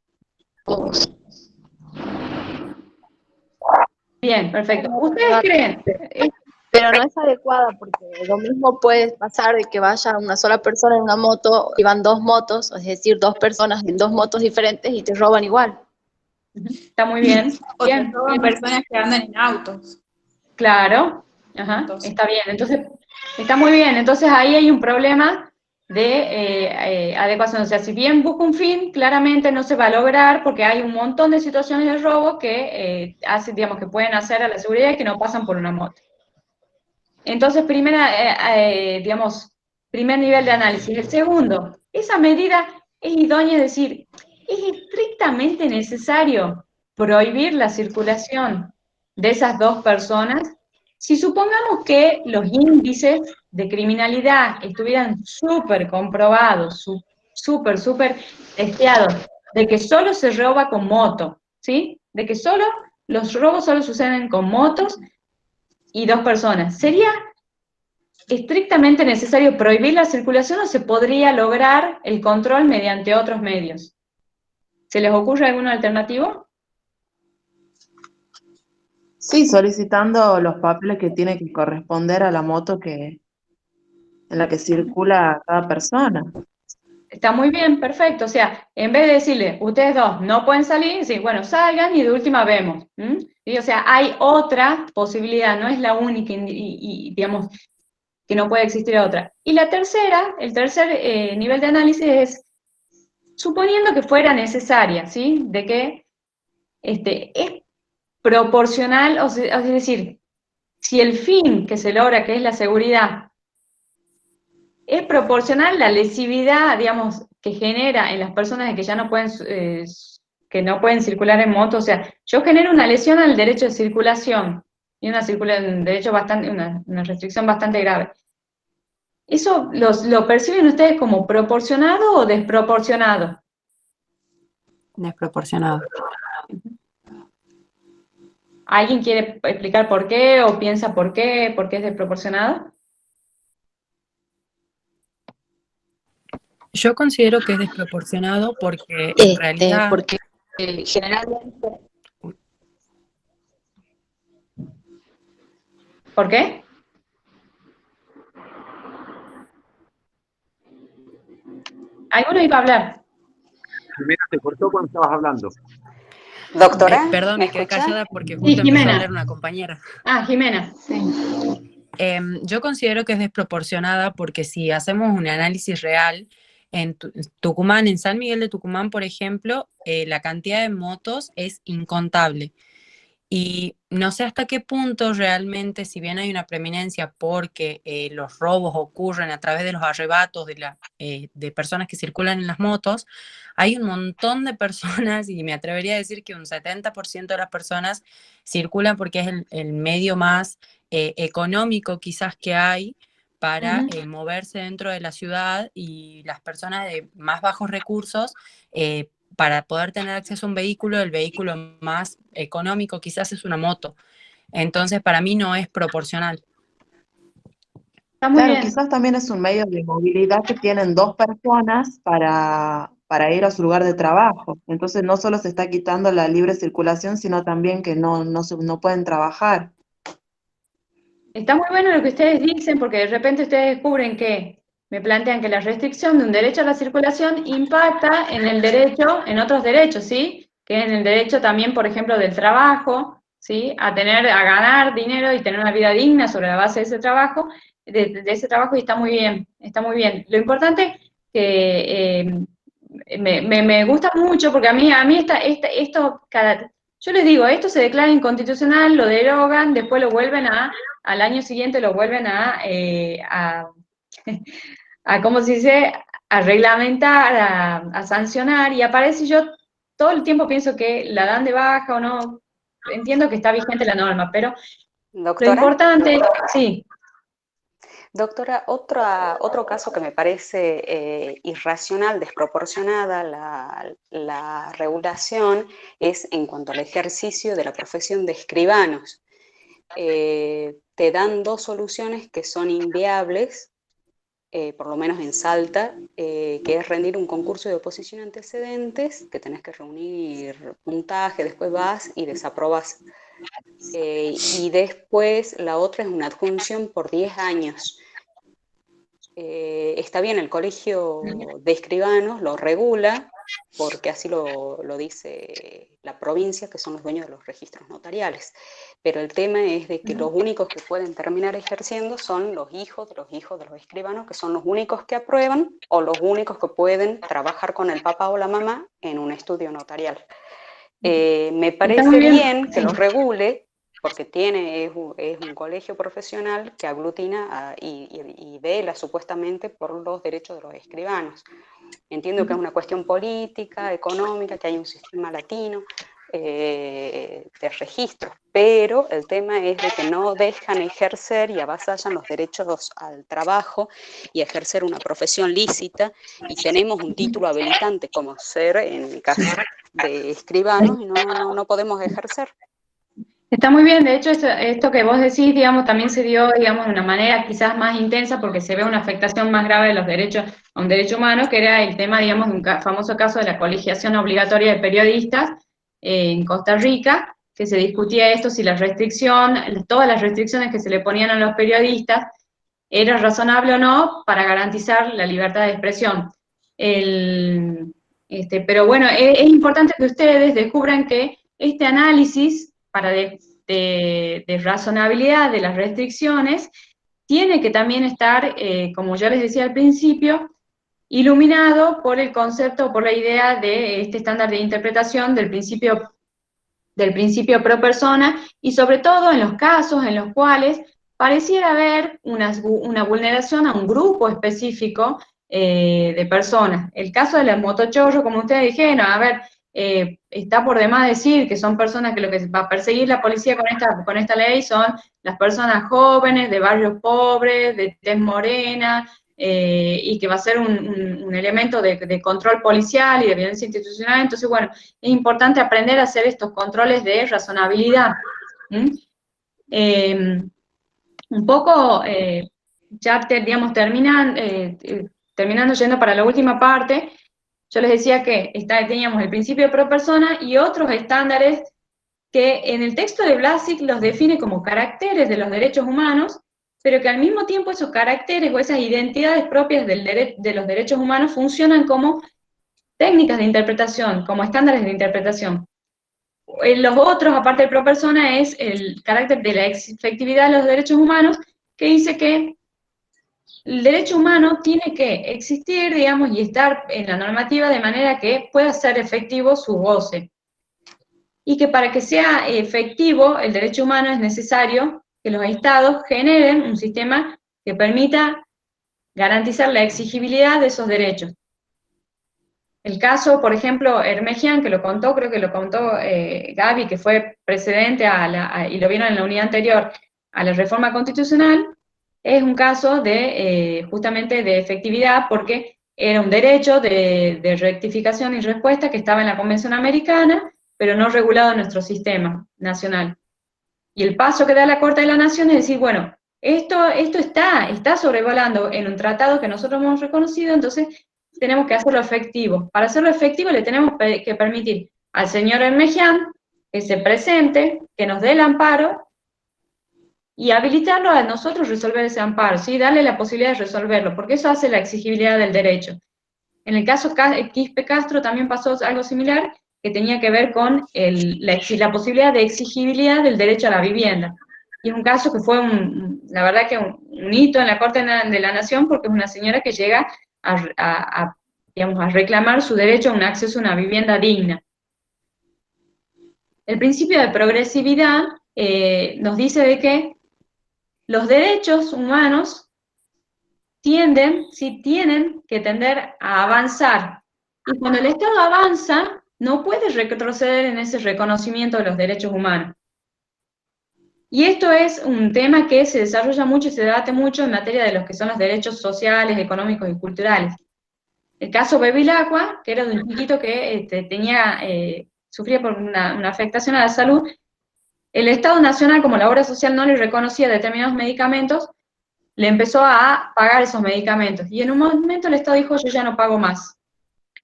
robos. Bien, perfecto. ¿Ustedes creen? Pero no es adecuada porque lo mismo puede pasar de que vaya una sola persona en una moto y van 2 motos, es decir, 2 personas en 2 motos diferentes y te roban igual. Está muy bien. O te Bien, roban bien. personas que andan en autos. Claro, ajá, Entonces. está bien. Entonces, está muy bien. Entonces ahí hay un problema de adecuación. O sea, si bien busca un fin, claramente no se va a lograr porque hay un montón de situaciones de robo que digamos, que pueden hacer a la seguridad y que no pasan por una moto. Entonces, digamos, primer nivel de análisis. El segundo, esa medida es idónea, es decir, es estrictamente necesario prohibir la circulación de esas 2 personas si supongamos que los índices de criminalidad estuvieran súper comprobados, súper testeados, de que solo se roba con moto, ¿sí? De que los robos solo suceden con motos y 2 personas. ¿Sería estrictamente necesario prohibir la circulación o se podría lograr el control mediante otros medios? ¿Se les ocurre alguno alternativo? Sí, solicitando los papeles que tiene que corresponder a la moto en la que circula cada persona. Está muy bien, perfecto. O sea, en vez de decirle, ustedes dos no pueden salir, sí, bueno, salgan y de última vemos. Y, o sea, hay otra posibilidad, no es la única y digamos que no puede existir otra. Y la tercera, el tercer nivel de análisis es, suponiendo que fuera necesaria, ¿sí? De que es proporcional, o sea, es decir, si el fin que se logra, que es la seguridad, es proporcional la lesividad, digamos, que genera en las personas de que ya no pueden, que no pueden circular en moto, o sea, yo genero una lesión al derecho de circulación y un derecho bastante, una restricción bastante grave. ¿Eso lo perciben ustedes como proporcionado o desproporcionado? Desproporcionado. ¿Alguien quiere explicar por qué o piensa por qué es desproporcionado? Yo considero que es desproporcionado porque en realidad... Porque generalmente... ¿Por qué? Alguno iba a hablar. Jimena, te cortó cuando estabas hablando. Doctora, perdón, ¿me me quedé escucha? callada porque Sí, justo empezó a Jimena. hablar una compañera. Ah, Jimena. Yo considero que es desproporcionada porque si hacemos un análisis real, en Tucumán, en San Miguel de Tucumán, por ejemplo, la cantidad de motos es incontable. Y no sé hasta qué punto realmente, si bien hay una preeminencia porque los robos ocurren a través de los arrebatos de personas que circulan en las motos, hay un montón de personas, y me atrevería a decir que un 70% de las personas circulan porque es el medio más económico quizás que hay para moverse dentro de la ciudad, y las personas de más bajos recursos, para poder tener acceso a un vehículo, el vehículo más económico quizás es una moto. Entonces, para mí no es proporcional. Está muy Claro, bien. quizás también es un medio de movilidad que tienen dos personas para ir a su lugar de trabajo. Entonces no solo se está quitando la libre circulación, sino también que no pueden trabajar. Está muy bueno lo que ustedes dicen, porque de repente ustedes descubren que me plantean que la restricción de un derecho a la circulación impacta en el derecho, en otros derechos, ¿sí? Que en el derecho también, por ejemplo, del trabajo, ¿sí? A ganar dinero y tener una vida digna sobre la base de ese trabajo, de ese trabajo, y está muy bien, está muy bien. Lo importante que me gusta mucho, porque a mí yo les digo, esto se declara inconstitucional, lo derogan, después lo vuelven al año siguiente lo vuelven ¿cómo se dice? A reglamentar, a sancionar, y aparece, yo todo el tiempo pienso que la dan de baja o no, entiendo que está vigente la norma, pero lo Doctora, importante, sí. doctora, otro caso que me parece irracional, desproporcionada la regulación, es en cuanto al ejercicio de la profesión de escribanos. Te dan dos soluciones que son inviables, por lo menos en Salta, que es rendir un concurso de oposición a antecedentes, que tenés que reunir puntaje, después vas y desaprobas. Y después la otra es una adjunción por 10 años. Está bien, el colegio de escribanos lo regula, porque así lo dice la provincia, que son los dueños de los registros notariales. Pero el tema es de que los únicos que pueden terminar ejerciendo son los hijos de los escribanos, que son los únicos que aprueban, o los únicos que pueden trabajar con el papá o la mamá en un estudio notarial. Me parece bien que lo regule, porque es un colegio profesional que aglutina y vela supuestamente por los derechos de los escribanos. Entiendo que es una cuestión política, económica, que hay un sistema latino de registros, pero el tema es de que no dejan ejercer y avasallan los derechos al trabajo y ejercer una profesión lícita, y tenemos un título habilitante como ser, en el caso de escribanos, y no podemos ejercer. Está muy bien, de hecho esto que vos decís, digamos, también se dio, digamos, de una manera quizás más intensa, porque se ve una afectación más grave de los derechos a un derecho humano, que era el tema, digamos, de un famoso caso de la colegiación obligatoria de periodistas en Costa Rica, que se discutía esto, si todas las restricciones que se le ponían a los periodistas era razonable o no para garantizar la libertad de expresión. Pero bueno, es importante que ustedes descubran que este análisis de razonabilidad de las restricciones tiene que también estar, como ya les decía al principio, iluminado por el concepto, por la idea de este estándar de interpretación del principio pro persona, y sobre todo en los casos en los cuales pareciera haber una vulneración a un grupo específico de personas. El caso de los motochorros, como ustedes dijeron, a ver, está por demás decir que son personas que lo que va a perseguir la policía con esta ley son las personas jóvenes, de barrios pobres, de tez morena, y que va a ser un elemento de control policial y de violencia institucional. Entonces, bueno, es importante aprender a hacer estos controles de razonabilidad. Un poco, ya digamos, terminando yendo para la última parte, yo les decía que teníamos el principio pro persona y otros estándares que en el texto de Blasik los define como caracteres de los derechos humanos, pero que al mismo tiempo esos caracteres o esas identidades propias de los derechos humanos funcionan como técnicas de interpretación, como estándares de interpretación. Los otros, aparte del pro persona, es el carácter de la efectividad de los derechos humanos, que dice que el derecho humano tiene que existir, digamos, y estar en la normativa de manera que pueda ser efectivo su goce. Y que para que sea efectivo el derecho humano es necesario que los estados generen un sistema que permita garantizar la exigibilidad de esos derechos. El caso, por ejemplo, Hermegian, que lo contó, creo que lo contó Gaby, que fue precedente y lo vieron en la unidad anterior, a la reforma constitucional, es un caso de justamente de efectividad, porque era un derecho de rectificación y respuesta que estaba en la Convención Americana, pero no regulado en nuestro sistema nacional. Y el paso que da la Corte de la Nación es decir, bueno, esto está sobrevolando en un tratado que nosotros hemos reconocido, entonces tenemos que hacerlo efectivo. Para hacerlo efectivo le tenemos que permitir al señor Hermegian que se presente, que nos dé el amparo, y habilitarlo a nosotros resolver ese amparo, ¿sí? Darle la posibilidad de resolverlo, porque eso hace la exigibilidad del derecho. En el caso Quispe Castro también pasó algo similar, que tenía que ver con la posibilidad de exigibilidad del derecho a la vivienda. Y es un caso que fue, la verdad que un hito en la Corte de la Nación, porque es una señora que llega digamos, a reclamar su derecho a un acceso a una vivienda digna. El principio de progresividad nos dice de que los derechos humanos tienen que tender a avanzar. Y cuando el Estado avanza, no puede retroceder en ese reconocimiento de los derechos humanos. Y esto es un tema que se desarrolla mucho y se debate mucho en materia de los que son los derechos sociales, económicos y culturales. El caso Bevilacqua, que era de un chiquito que sufría por una afectación a la salud, el Estado Nacional, como la obra social no le reconocía determinados medicamentos, le empezó a pagar esos medicamentos. Y en un momento el Estado dijo, yo ya no pago más.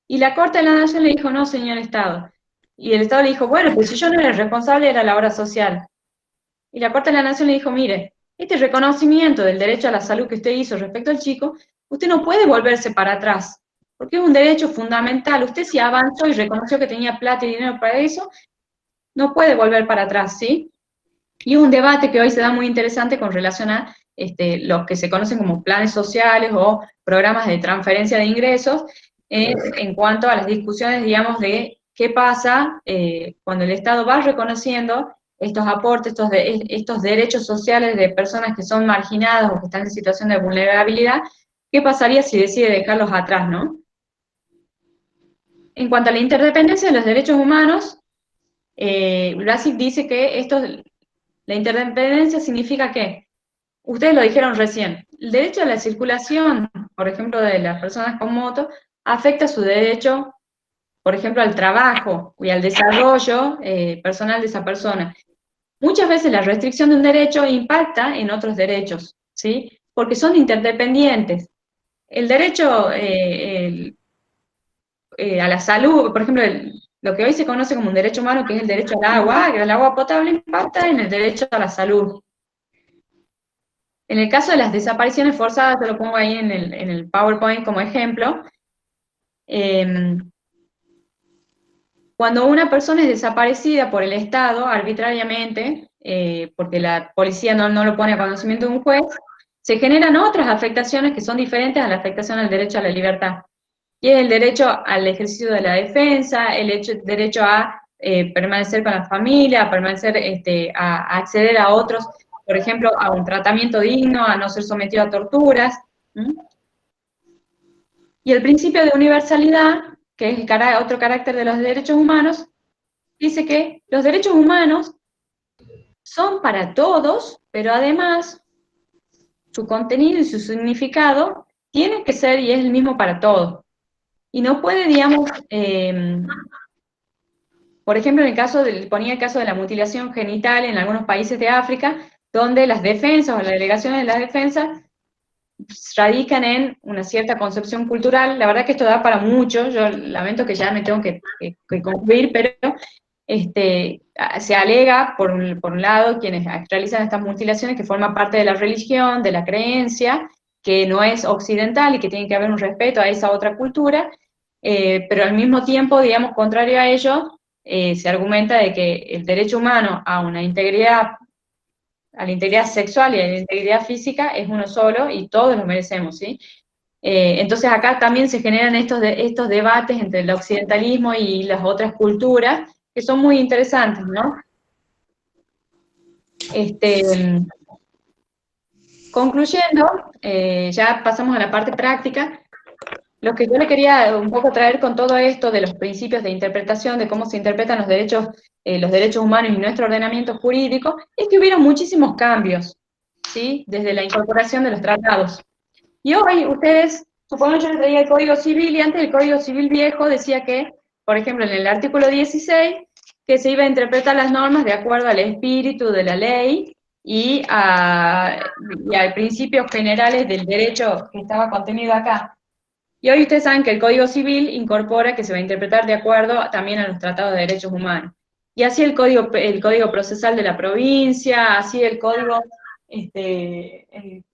Y la Corte de la Nación le dijo, no, señor Estado. Y el Estado le dijo, bueno, pues si yo no era el responsable, era la obra social. Y la Corte de la Nación le dijo, mire, este reconocimiento del derecho a la salud que usted hizo respecto al chico, usted no puede volverse para atrás, porque es un derecho fundamental. Usted si avanzó y reconoció que tenía plata y dinero para eso, no puede volver para atrás, ¿sí? Y un debate que hoy se da muy interesante con relación a los que se conocen como planes sociales o programas de transferencia de ingresos, en cuanto a las discusiones, digamos, de qué pasa cuando el Estado va reconociendo estos aportes, estos derechos sociales de personas que son marginadas o que están en situación de vulnerabilidad, ¿qué pasaría si decide dejarlos atrás, no? En cuanto a la interdependencia de los derechos humanos, Blasik dice que la interdependencia significa que, ustedes lo dijeron recién, el derecho a la circulación, por ejemplo, de las personas con moto, afecta su derecho, por ejemplo, al trabajo y al desarrollo personal de esa persona. Muchas veces la restricción de un derecho impacta en otros derechos, ¿sí? Porque son interdependientes. El derecho a la salud, por ejemplo, lo que hoy se conoce como un derecho humano, que es el derecho al agua, que el agua potable impacta en el derecho a la salud. En el caso de las desapariciones forzadas, yo lo pongo ahí en el PowerPoint como ejemplo, Cuando una persona es desaparecida por el Estado arbitrariamente, porque la policía no lo pone a conocimiento de un juez, se generan otras afectaciones que son diferentes a la afectación al derecho a la libertad. Y es el derecho al ejercicio de la defensa, el derecho a permanecer con la familia, a permanecer, a acceder a otros, por ejemplo, a un tratamiento digno, a no ser sometido a torturas. Y el principio de universalidad, que es otro carácter de los derechos humanos, dice que los derechos humanos son para todos, pero además su contenido y su significado tiene que ser y es el mismo para todos. Y no puede, digamos, por ejemplo, ponía el caso de la mutilación genital en algunos países de África, donde las defensas o las delegaciones de las defensas radican en una cierta concepción cultural. La verdad que esto da para mucho, yo lamento que ya me tengo que concluir, pero se alega, por un lado, quienes realizan estas mutilaciones, que forma parte de la religión, de la creencia, que no es occidental y que tiene que haber un respeto a esa otra cultura, pero al mismo tiempo, digamos, contrario a ello, se argumenta de que el derecho humano a la integridad sexual y a la integridad física es uno solo y todos lo merecemos, ¿sí? Entonces acá también se generan estos debates entre el occidentalismo y las otras culturas, que son muy interesantes, ¿no? Concluyendo, ya pasamos a la parte práctica. Lo que yo le quería un poco traer con todo esto de los principios de interpretación, de cómo se interpretan los derechos humanos y nuestro ordenamiento jurídico, es que hubieron muchísimos cambios, ¿sí? Desde la incorporación de los tratados. Y hoy ustedes, supongo yo les traía el Código Civil, y antes el Código Civil viejo decía que, por ejemplo, en el artículo 16, que se iba a interpretar las normas de acuerdo al espíritu de la ley y a principios generales del derecho que estaba contenido acá. Y hoy ustedes saben que el Código Civil incorpora que se va a interpretar de acuerdo también a los tratados de derechos humanos. Y así el Código Procesal de la provincia, así el Código, el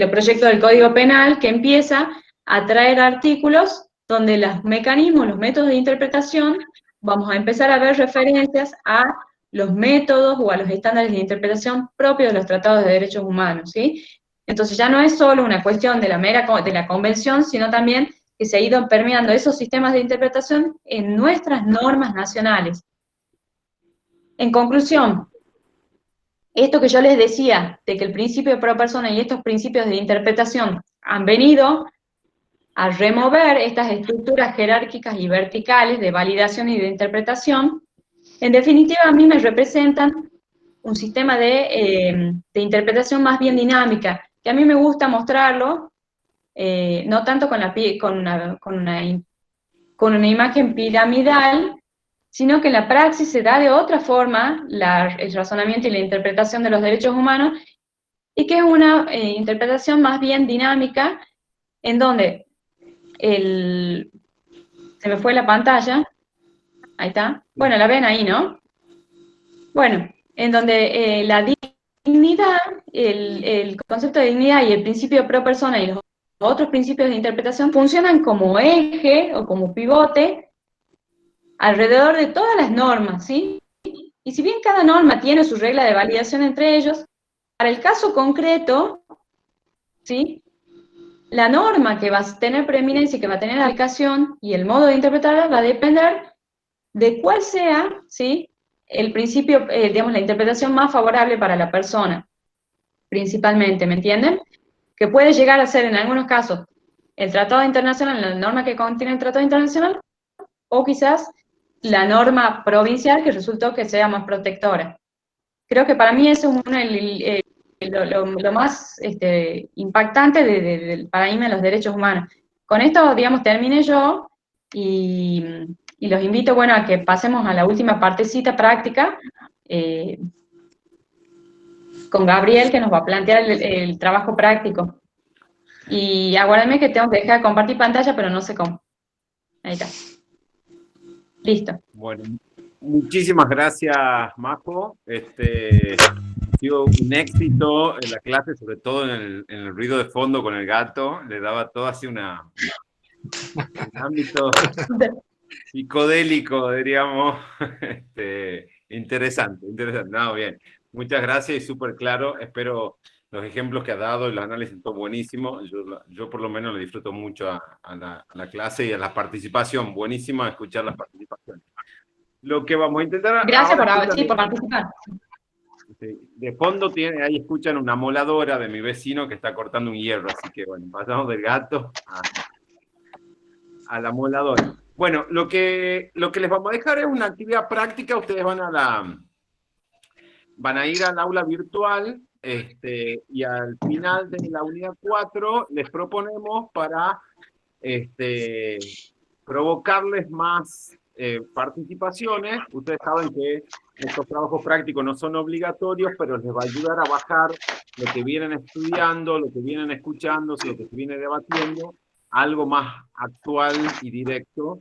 proyecto del Código Penal, que empieza a traer artículos donde los mecanismos, los métodos de interpretación, vamos a empezar a ver referencias a los métodos o a los estándares de interpretación propios de los tratados de derechos humanos, ¿sí? Entonces ya no es solo una cuestión de la convención, sino también que se ha ido permeando esos sistemas de interpretación en nuestras normas nacionales. En conclusión, esto que yo les decía, de que el principio pro persona y estos principios de interpretación han venido a remover estas estructuras jerárquicas y verticales de validación y de interpretación, en definitiva a mí me representan un sistema de interpretación más bien dinámica, que a mí me gusta mostrarlo, no tanto con una imagen piramidal, sino que en la praxis se da de otra forma el razonamiento y la interpretación de los derechos humanos, y que es una interpretación más bien dinámica, en donde se me fue la pantalla, ahí está, bueno, la ven ahí, ¿no? Bueno, en donde la dignidad, el concepto de dignidad y el principio pro persona y los otros principios de interpretación funcionan como eje o como pivote alrededor de todas las normas, ¿sí? Y si bien cada norma tiene su regla de validación entre ellos, para el caso concreto, ¿sí? La norma que va a tener preeminencia y que va a tener aplicación y el modo de interpretarla va a depender de cuál sea, ¿sí? El principio, digamos, la interpretación más favorable para la persona, principalmente, ¿me entienden? Que puede llegar a ser, en algunos casos, el tratado internacional, la norma que contiene el tratado internacional, o quizás la norma provincial que resultó que sea más protectora. Creo que para mí eso es lo más impactante del paradigma de los derechos humanos. Con esto, digamos, termine yo, y los invito, bueno, a que pasemos a la última partecita práctica, con Gabriel, que nos va a plantear el trabajo práctico. Y aguárdenme que tengo que dejar de compartir pantalla, pero no sé cómo. Ahí está. Listo. Bueno, muchísimas gracias, Majo. Ha sido un éxito en la clase, sobre todo en el ruido de fondo con el gato. Le daba todo así el ámbito psicodélico, diríamos. Interesante, interesante. No, bien. Muchas gracias y súper claro. Espero los ejemplos que ha dado y los análisis son buenísimos. Yo por lo menos le disfruto mucho a la clase y a la participación. Buenísimo escuchar las participaciones. Lo que vamos a intentar... Gracias ahora por participar. De fondo ahí escuchan una moladora de mi vecino que está cortando un hierro, así que bueno, pasamos del gato a la moladora. Bueno, lo que les vamos a dejar es una actividad práctica. Ustedes van a ir al aula virtual, y al final de la unidad 4 les proponemos para provocarles más participaciones. Ustedes saben que estos trabajos prácticos no son obligatorios, pero les va a ayudar a bajar lo que vienen estudiando, lo que vienen escuchando, lo que se viene debatiendo, algo más actual y directo.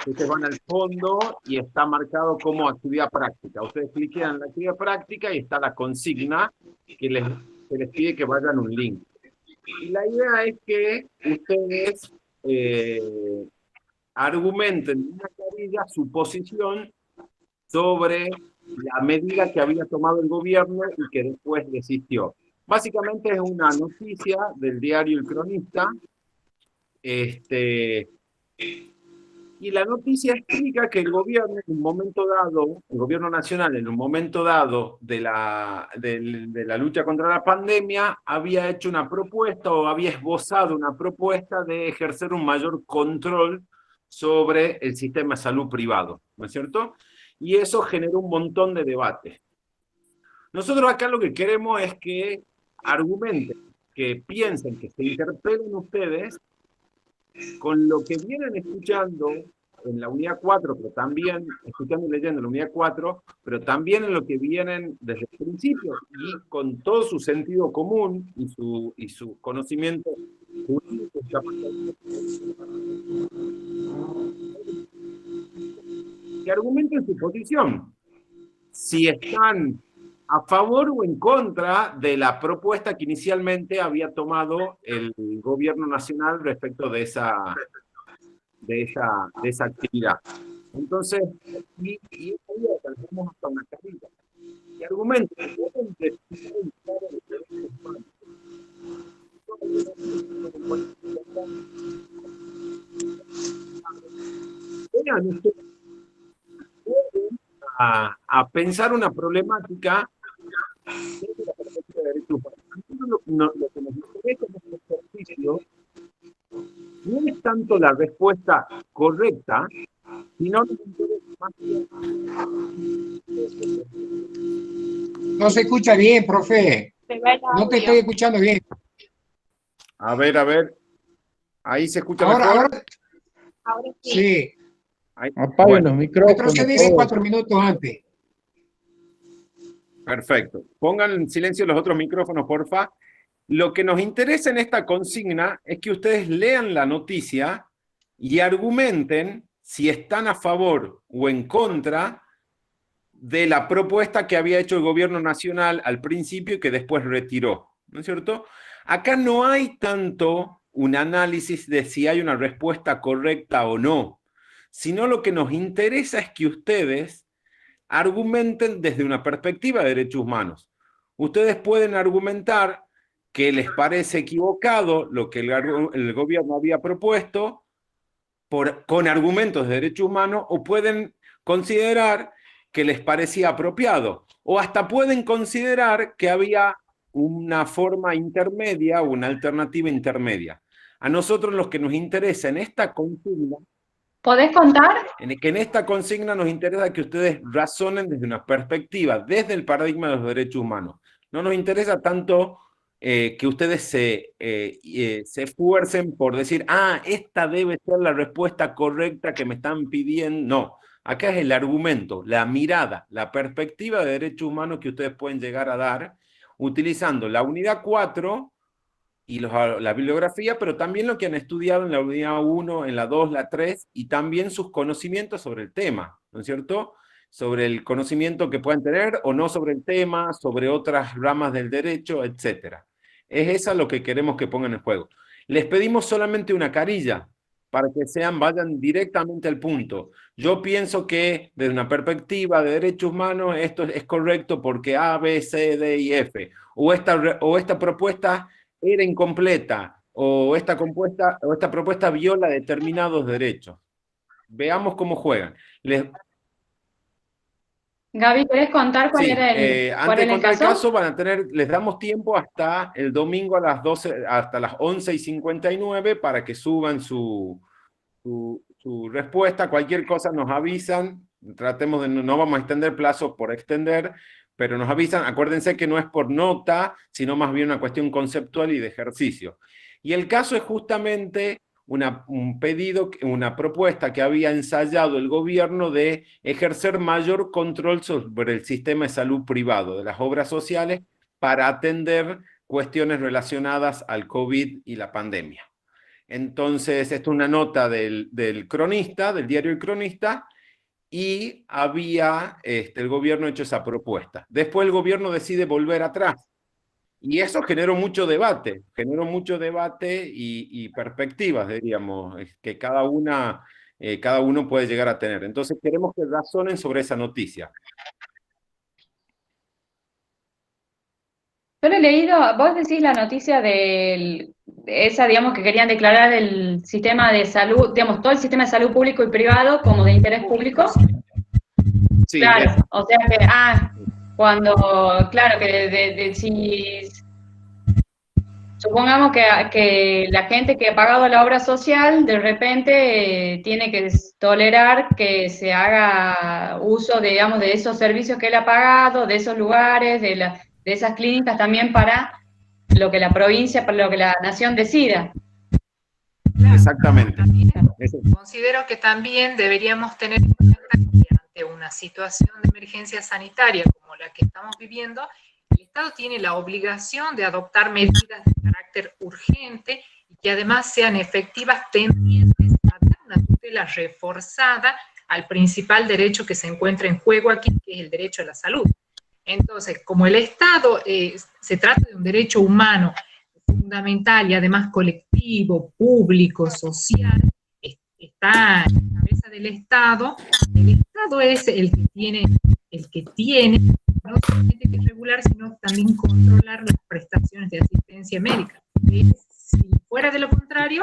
Ustedes van al fondo y está marcado como actividad práctica. Ustedes cliquen en la actividad práctica y está la consigna que les pide que vayan a un link. Y la idea es que ustedes argumenten en una carilla su posición sobre la medida que había tomado el gobierno y que después desistió. Básicamente es una noticia del diario El Cronista, y la noticia explica que el gobierno en un momento dado, el gobierno nacional en un momento dado de la lucha contra la pandemia, había hecho una propuesta o había esbozado una propuesta de ejercer un mayor control sobre el sistema de salud privado, ¿no es cierto? Y eso generó un montón de debates. Nosotros acá lo que queremos es que argumenten, que piensen, que se interpelen ustedes con lo que vienen escuchando en la unidad 4, pero también escuchando y leyendo en la unidad 4, pero también en lo que vienen desde el principio, y con todo su sentido común y su conocimiento jurídico, que argumenten su posición, si están a favor o en contra de la propuesta que inicialmente había tomado el gobierno nacional respecto de esa actividad. Entonces, y esta idea alcanzamos hasta una carrera. Y argumentos a pensar una problemática desde la perspectiva de derechos humanos. Lo que nos interesa en este ejercicio no es tanto la respuesta correcta, sino nos interesa más No se escucha bien, profe. No te estoy escuchando bien. A ver. Ahí se escucha mejor. Ahora sí. Sí. Apaguen los micrófonos. Retrocedí 4 minutos antes. Perfecto. Pongan en silencio los otros micrófonos, porfa. Lo que nos interesa en esta consigna es que ustedes lean la noticia y argumenten si están a favor o en contra de la propuesta que había hecho el gobierno nacional al principio y que después retiró, ¿no es cierto? Acá no hay tanto un análisis de si hay una respuesta correcta o no, sino lo que nos interesa es que ustedes argumenten desde una perspectiva de derechos humanos. Ustedes pueden argumentar que les parece equivocado lo que el gobierno había propuesto con argumentos de derechos humanos, o pueden considerar que les parecía apropiado, o hasta pueden considerar que había una forma intermedia o una alternativa intermedia. A nosotros lo que nos interesa en esta consigna, ¿podés contar? que en esta consigna nos interesa que ustedes razonen desde una perspectiva, desde el paradigma de los derechos humanos. No nos interesa tanto que ustedes se esfuercen por decir, esta debe ser la respuesta correcta que me están pidiendo. No, acá es el argumento, la mirada, la perspectiva de derechos humanos que ustedes pueden llegar a dar utilizando la unidad 4 y la bibliografía, pero también lo que han estudiado en la unidad 1, en la 2, la 3, y también sus conocimientos sobre el tema, ¿no es cierto? Sobre el conocimiento que puedan tener o no sobre el tema, sobre otras ramas del derecho, etc. Es eso lo que queremos que pongan en juego. Les pedimos solamente una carilla. para que vayan directamente al punto. Yo pienso que desde una perspectiva de derechos humanos esto es correcto porque A, B, C, D y F. O esta propuesta era incompleta, o esta propuesta viola determinados derechos. Veamos cómo juegan. Gaby, ¿querés contar cuál Sí, era antes de contar el caso? caso, les damos tiempo hasta el domingo a las 12, hasta las 11:59 para que suban su respuesta. Cualquier cosa nos avisan, tratemos de, no vamos a extender plazos por extender, pero nos avisan. Acuérdense que no es por nota, sino más bien una cuestión conceptual y de ejercicio. Y el caso es justamente una propuesta que había ensayado el gobierno de ejercer mayor control sobre el sistema de salud privado, de las obras sociales, para atender cuestiones relacionadas al COVID y la pandemia. Entonces, esto es una nota del Cronista, del diario El Cronista, y había el gobierno hecho esa propuesta. Después el gobierno decide volver atrás. Y eso generó mucho debate y perspectivas, diríamos, que cada uno puede llegar a tener. Entonces queremos que razonen sobre esa noticia. Yo lo he leído, vos decís la noticia de esa, digamos, que querían declarar el sistema de salud, digamos, todo el sistema de salud público y privado como de interés público. Sí, claro, o sea que, cuando, claro, que si supongamos que la gente que ha pagado la obra social de repente tiene que tolerar que se haga uso, digamos, de esos servicios que él ha pagado, de esos lugares, de esas clínicas también para lo que la provincia, para lo que la nación decida. Exactamente. Considero que también deberíamos tener en cuenta que ante una situación de emergencia sanitaria como la que estamos viviendo, el Estado tiene la obligación de adoptar medidas de carácter urgente y que además sean efectivas, tendientes a dar una tutela reforzada al principal derecho que se encuentra en juego aquí, que es el derecho a la salud. Entonces, como el Estado se trata de un derecho humano fundamental y además colectivo, público, social, está en la cabeza del Estado, el Estado es el que tiene no solamente que regular, sino también controlar las prestaciones de asistencia médica. Si fuera de lo contrario,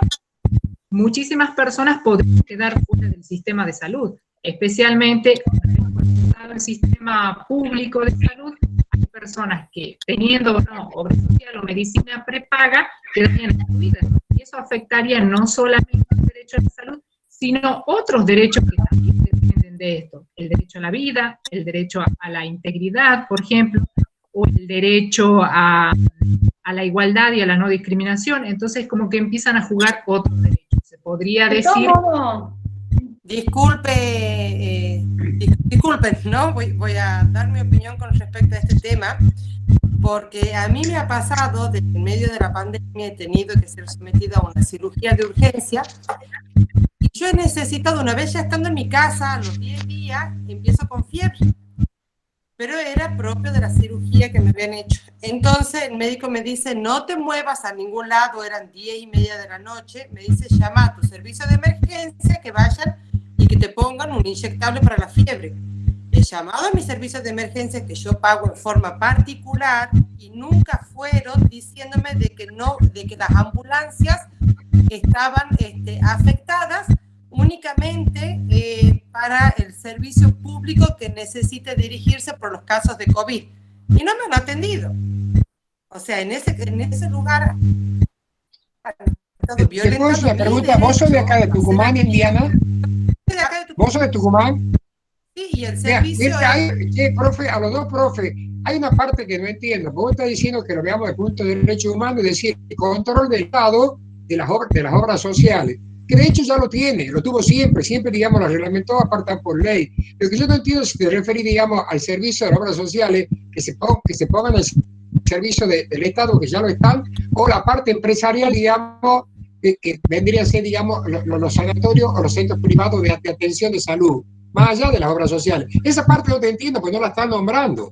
muchísimas personas podrían quedar fuera del sistema de salud, especialmente cuando el sistema público de salud, hay personas que teniendo obra social o medicina prepaga, quedarían excluidas. Y eso afectaría no solamente el derecho a la salud, sino otros derechos que también dependen de esto. El derecho a la vida, el derecho a la integridad, por ejemplo, o el derecho a la igualdad y a la no discriminación. Entonces, como que empiezan a jugar otros derechos. Se podría decir... Disculpen, ¿no? Voy a dar mi opinión con respecto a este tema, porque a mí me ha pasado, desde el medio de la pandemia, he tenido que ser sometida a una cirugía de urgencia, y yo he necesitado, una vez ya estando en mi casa, a los 10 días, empiezo con fiebre, pero era propio de la cirugía que me habían hecho. Entonces el médico me dice, no te muevas a ningún lado, eran 10:30 de la noche, me dice, llama a tu servicio de emergencia, que vayan y que te pongan un inyectable para la fiebre. He llamado a mis servicios de emergencia que yo pago en forma particular y nunca fueron diciéndome de que las ambulancias estaban afectadas únicamente para el servicio público que necesite dirigirse por los casos de COVID. Y no me han atendido. O sea, en ese lugar... ¿Te puedo hacer la pregunta? ¿Vos sos de acá de Tucumán, Indiana? ¿Vos sos de Tucumán? Sí, y el servicio... profe, a los dos, profe, hay una parte que no entiendo. Vos estás diciendo que lo veamos desde el punto de derechos humanos, es decir, el control del Estado de las obras sociales, que de hecho ya lo tuvo siempre, digamos, lo reglamentó aparte por ley. Lo que yo no entiendo es si te referís, digamos, al servicio de las obras sociales, que se pongan al servicio del Estado, que ya lo están, o la parte empresarial, digamos, que vendría a ser, digamos, los sanatorios o los centros privados de atención de salud, más allá de las obras sociales. Esa parte no te entiendo, porque no la están nombrando.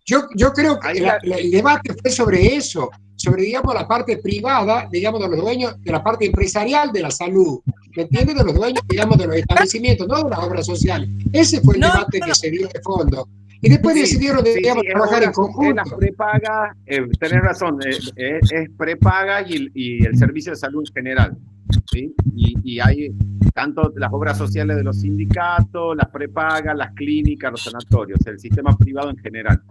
Yo creo que el debate fue sobre eso, sobre, digamos, la parte privada, digamos, de los dueños, de la parte empresarial de la salud, ¿me entiendes? De los dueños, digamos, de los establecimientos, no de las obras sociales. Ese fue el debate que se dio de fondo. Y después decidieron, digamos, trabajar en conjunto. Es la prepaga, tenés razón, es prepaga y el servicio de salud en general. ¿Sí? Y hay tanto las obras sociales de los sindicatos, las prepagas, las clínicas, los sanatorios, el sistema privado en general,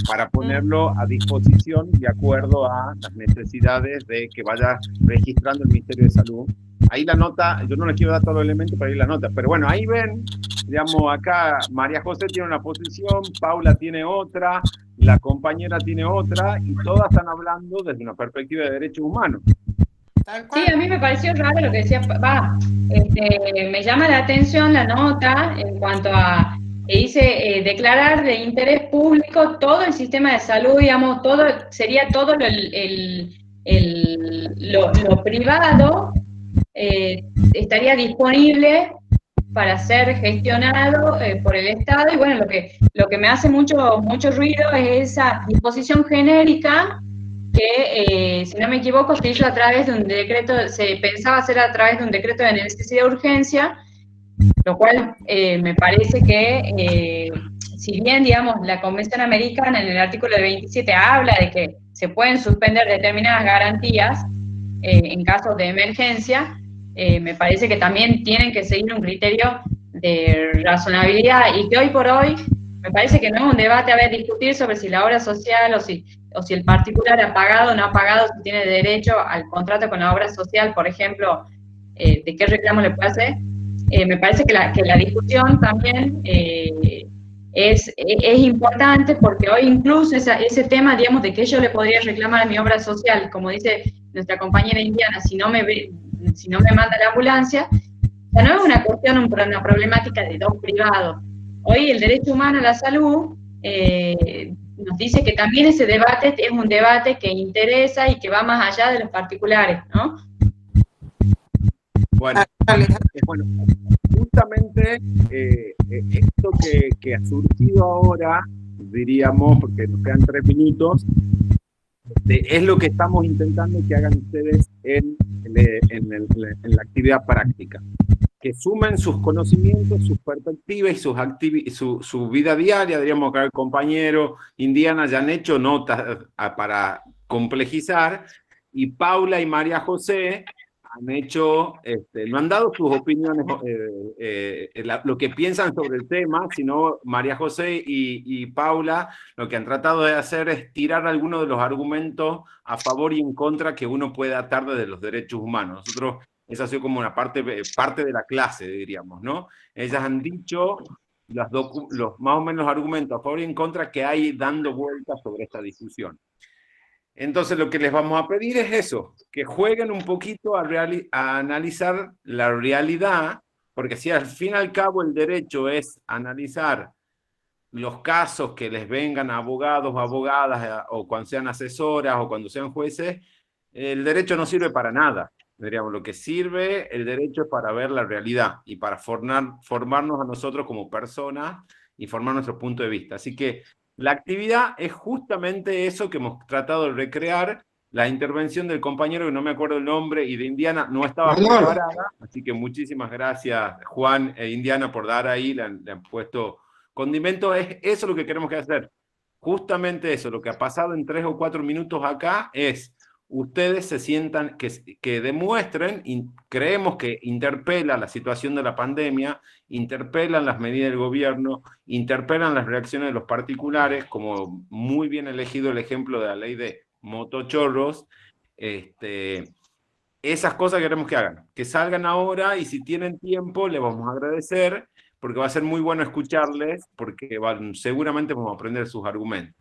para ponerlo a disposición de acuerdo a las necesidades de que vaya registrando el Ministerio de Salud. Ahí la nota, yo no les quiero dar todos los elementos, pero ahí la nota. Pero bueno, ahí ven, digamos, acá María José tiene una posición, Paula tiene otra, la compañera tiene otra, y todas están hablando desde una perspectiva de derechos humanos. Sí, a mí me pareció raro lo que decía, me llama la atención la nota en cuanto a que dice declarar de interés público todo el sistema de salud, digamos, sería todo lo privado estaría disponible para ser gestionado por el Estado, y bueno, lo que me hace mucho ruido es esa disposición genérica que, si no me equivoco, se hizo a través de un decreto, se pensaba hacer a través de un decreto de necesidad de urgencia, lo cual me parece que, si bien, digamos, la Convención Americana en el artículo 27 habla de que se pueden suspender determinadas garantías en casos de emergencia, me parece que también tienen que seguir un criterio de razonabilidad, y que hoy por hoy me parece que no es un debate a discutir sobre si la obra social o si el particular ha pagado o no ha pagado, si tiene derecho al contrato con la obra social, por ejemplo, de qué reclamo le puede hacer. Me parece que la discusión también es importante, porque hoy incluso ese tema, digamos, de que yo le podría reclamar a mi obra social, como dice nuestra compañera Indiana, si no me manda la ambulancia, ya no es una cuestión, una problemática de dos privados. Hoy el derecho humano a la salud nos dice que también ese debate es un debate que interesa y que va más allá de los particulares, ¿no? Bueno, justamente esto que ha surgido ahora, diríamos, porque nos quedan 3 minutos, es lo que estamos intentando que hagan ustedes en la actividad práctica. Que sumen sus conocimientos, sus perspectivas y su vida diaria. Diríamos que el compañero Indiana ya han hecho notas para complejizar, y Paula y María José han hecho, no han dado sus opiniones, lo que piensan sobre el tema, sino María José y Paula lo que han tratado de hacer es tirar algunos de los argumentos a favor y en contra que uno puede atar desde los derechos humanos. Nosotros, esa ha sido como una parte de la clase, diríamos, ¿no? Ellas han dicho los más o menos argumentos a favor y en contra que hay dando vueltas sobre esta discusión. Entonces lo que les vamos a pedir es eso, que jueguen un poquito a analizar la realidad, porque si al fin y al cabo el derecho es analizar los casos que les vengan a abogados o abogadas, o cuando sean asesoras o cuando sean jueces, el derecho no sirve para nada. Diríamos, lo que sirve el derecho es para ver la realidad y para formarnos a nosotros como personas y formar nuestro punto de vista. Así que la actividad es justamente eso que hemos tratado de recrear. La intervención del compañero, que no me acuerdo el nombre, y de Indiana no estaba preparada, así que muchísimas gracias, Juan e Indiana, por dar ahí, le han puesto condimento. Es eso lo que queremos hacer. Justamente eso, lo que ha pasado en 3 o 4 minutos acá es, ustedes se sientan, que demuestren, y creemos que interpela la situación de la pandemia, interpelan las medidas del gobierno, interpelan las reacciones de los particulares, como muy bien elegido el ejemplo de la ley de motochorros. Esas cosas queremos que hagan, que salgan ahora, y si tienen tiempo les vamos a agradecer, porque va a ser muy bueno escucharles, porque seguramente vamos a aprender sus argumentos.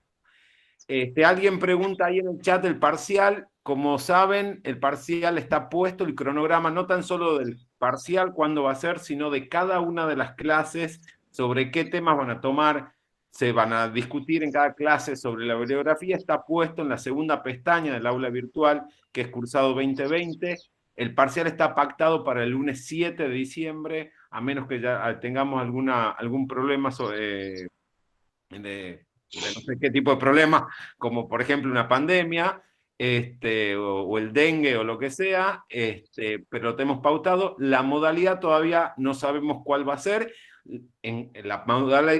Alguien pregunta ahí en el chat el parcial. Como saben, el parcial está puesto, el cronograma, no tan solo del parcial, cuándo va a ser, sino de cada una de las clases, sobre qué temas van a tomar, se van a discutir en cada clase sobre la bibliografía. Está puesto en la segunda pestaña del aula virtual, que es cursado 2020. El parcial está pactado para el lunes 7 de diciembre, a menos que ya tengamos algún problema no sé qué tipo de problemas, como por ejemplo una pandemia, o el dengue o lo que sea, pero lo tenemos pautado. La modalidad todavía no sabemos cuál va a ser, en la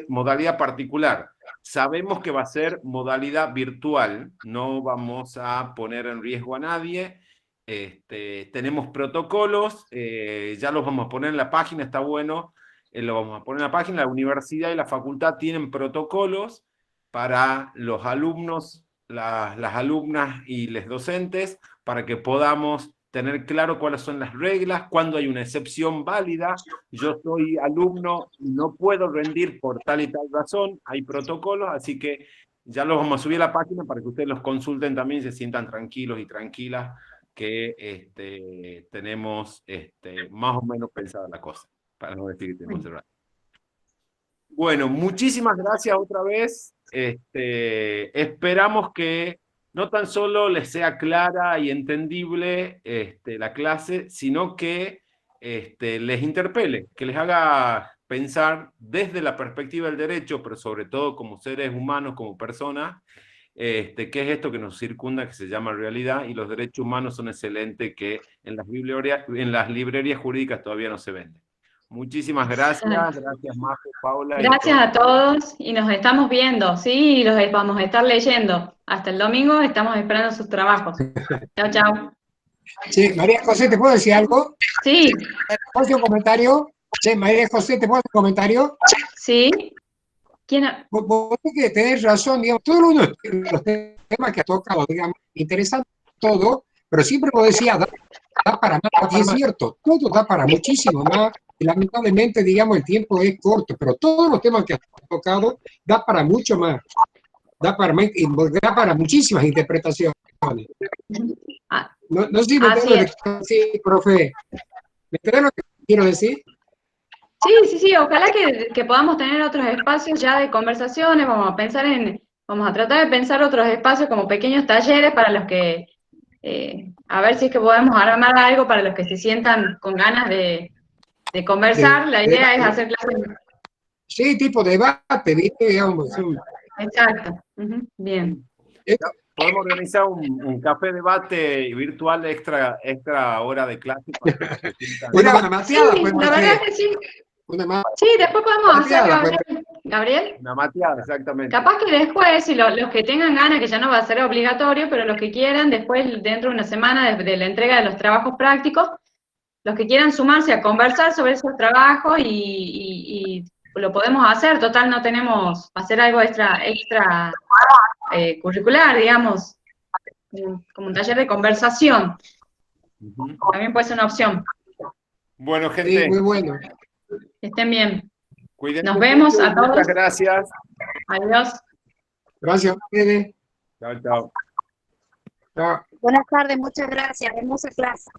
modalidad particular. Sabemos que va a ser modalidad virtual, no vamos a poner en riesgo a nadie. Tenemos protocolos, ya los vamos a poner en la página, está bueno, lo vamos a poner en la página. La universidad y la facultad tienen protocolos para los alumnos, las alumnas y los docentes, para que podamos tener claro cuáles son las reglas, cuándo hay una excepción válida. Yo soy alumno, no puedo rendir por tal y tal razón, hay protocolos, así que ya los vamos a subir a la página para que ustedes los consulten también y se sientan tranquilos y tranquilas que tenemos más o menos pensada la cosa, para no decir que tenemos cerrado. Bueno, muchísimas gracias otra vez. Esperamos que no tan solo les sea clara y entendible la clase, sino que les interpele, que les haga pensar desde la perspectiva del derecho, pero sobre todo como seres humanos, como personas, qué es esto que nos circunda, que se llama realidad, y los derechos humanos son excelentes, que en las librerías jurídicas todavía no se venden. Muchísimas gracias, gracias Majo, Paula. Gracias a todos y nos estamos viendo, ¿sí? Y los vamos a estar leyendo. Hasta el domingo estamos esperando sus trabajos. Chao, chao. Sí, María José, ¿te puedo decir algo? Sí. ¿Puedo hacer un comentario? Sí, María José, ¿te puedo hacer un comentario? Sí. ¿Quién? Vos que tenés razón, digamos, todos los temas que ha tocado, digamos, interesante todo, pero siempre lo decía, da para más, y es cierto, todo da para muchísimo más, y lamentablemente, digamos, el tiempo es corto, pero todos los temas que ha tocado da para mucho más, da para muchísimas interpretaciones. No sé si me entiendo lo que decir, profe. ¿Me entiendes lo que quiero decir? Sí, ojalá que podamos tener otros espacios ya de conversaciones, vamos a tratar de pensar otros espacios como pequeños talleres para los que, a ver si es que podemos armar algo para los que se sientan con ganas de conversar. La idea es hacer clases. Sí, tipo debate, ¿viste? Digamos. Exacto, bien. Podemos organizar un café debate virtual extra hora de clase. Una mateada, sí, la verdad que sí. Sí, después podemos hacer, Gabriel. Una mateada, exactamente. Capaz que después, si los que tengan ganas, que ya no va a ser obligatorio, pero los que quieran, después, dentro de una semana de la entrega de los trabajos prácticos, los que quieran sumarse a conversar sobre esos trabajos y lo podemos hacer. Total, no tenemos hacer algo extra curricular, digamos, como un taller de conversación. También puede ser una opción. Bueno, gente. Sí, muy bueno. Que estén bien. Cuídense. Nos vemos mucho, a todos. Muchas gracias. Adiós. Gracias. Chao, chao. Buenas tardes, muchas gracias. Hermosa clase.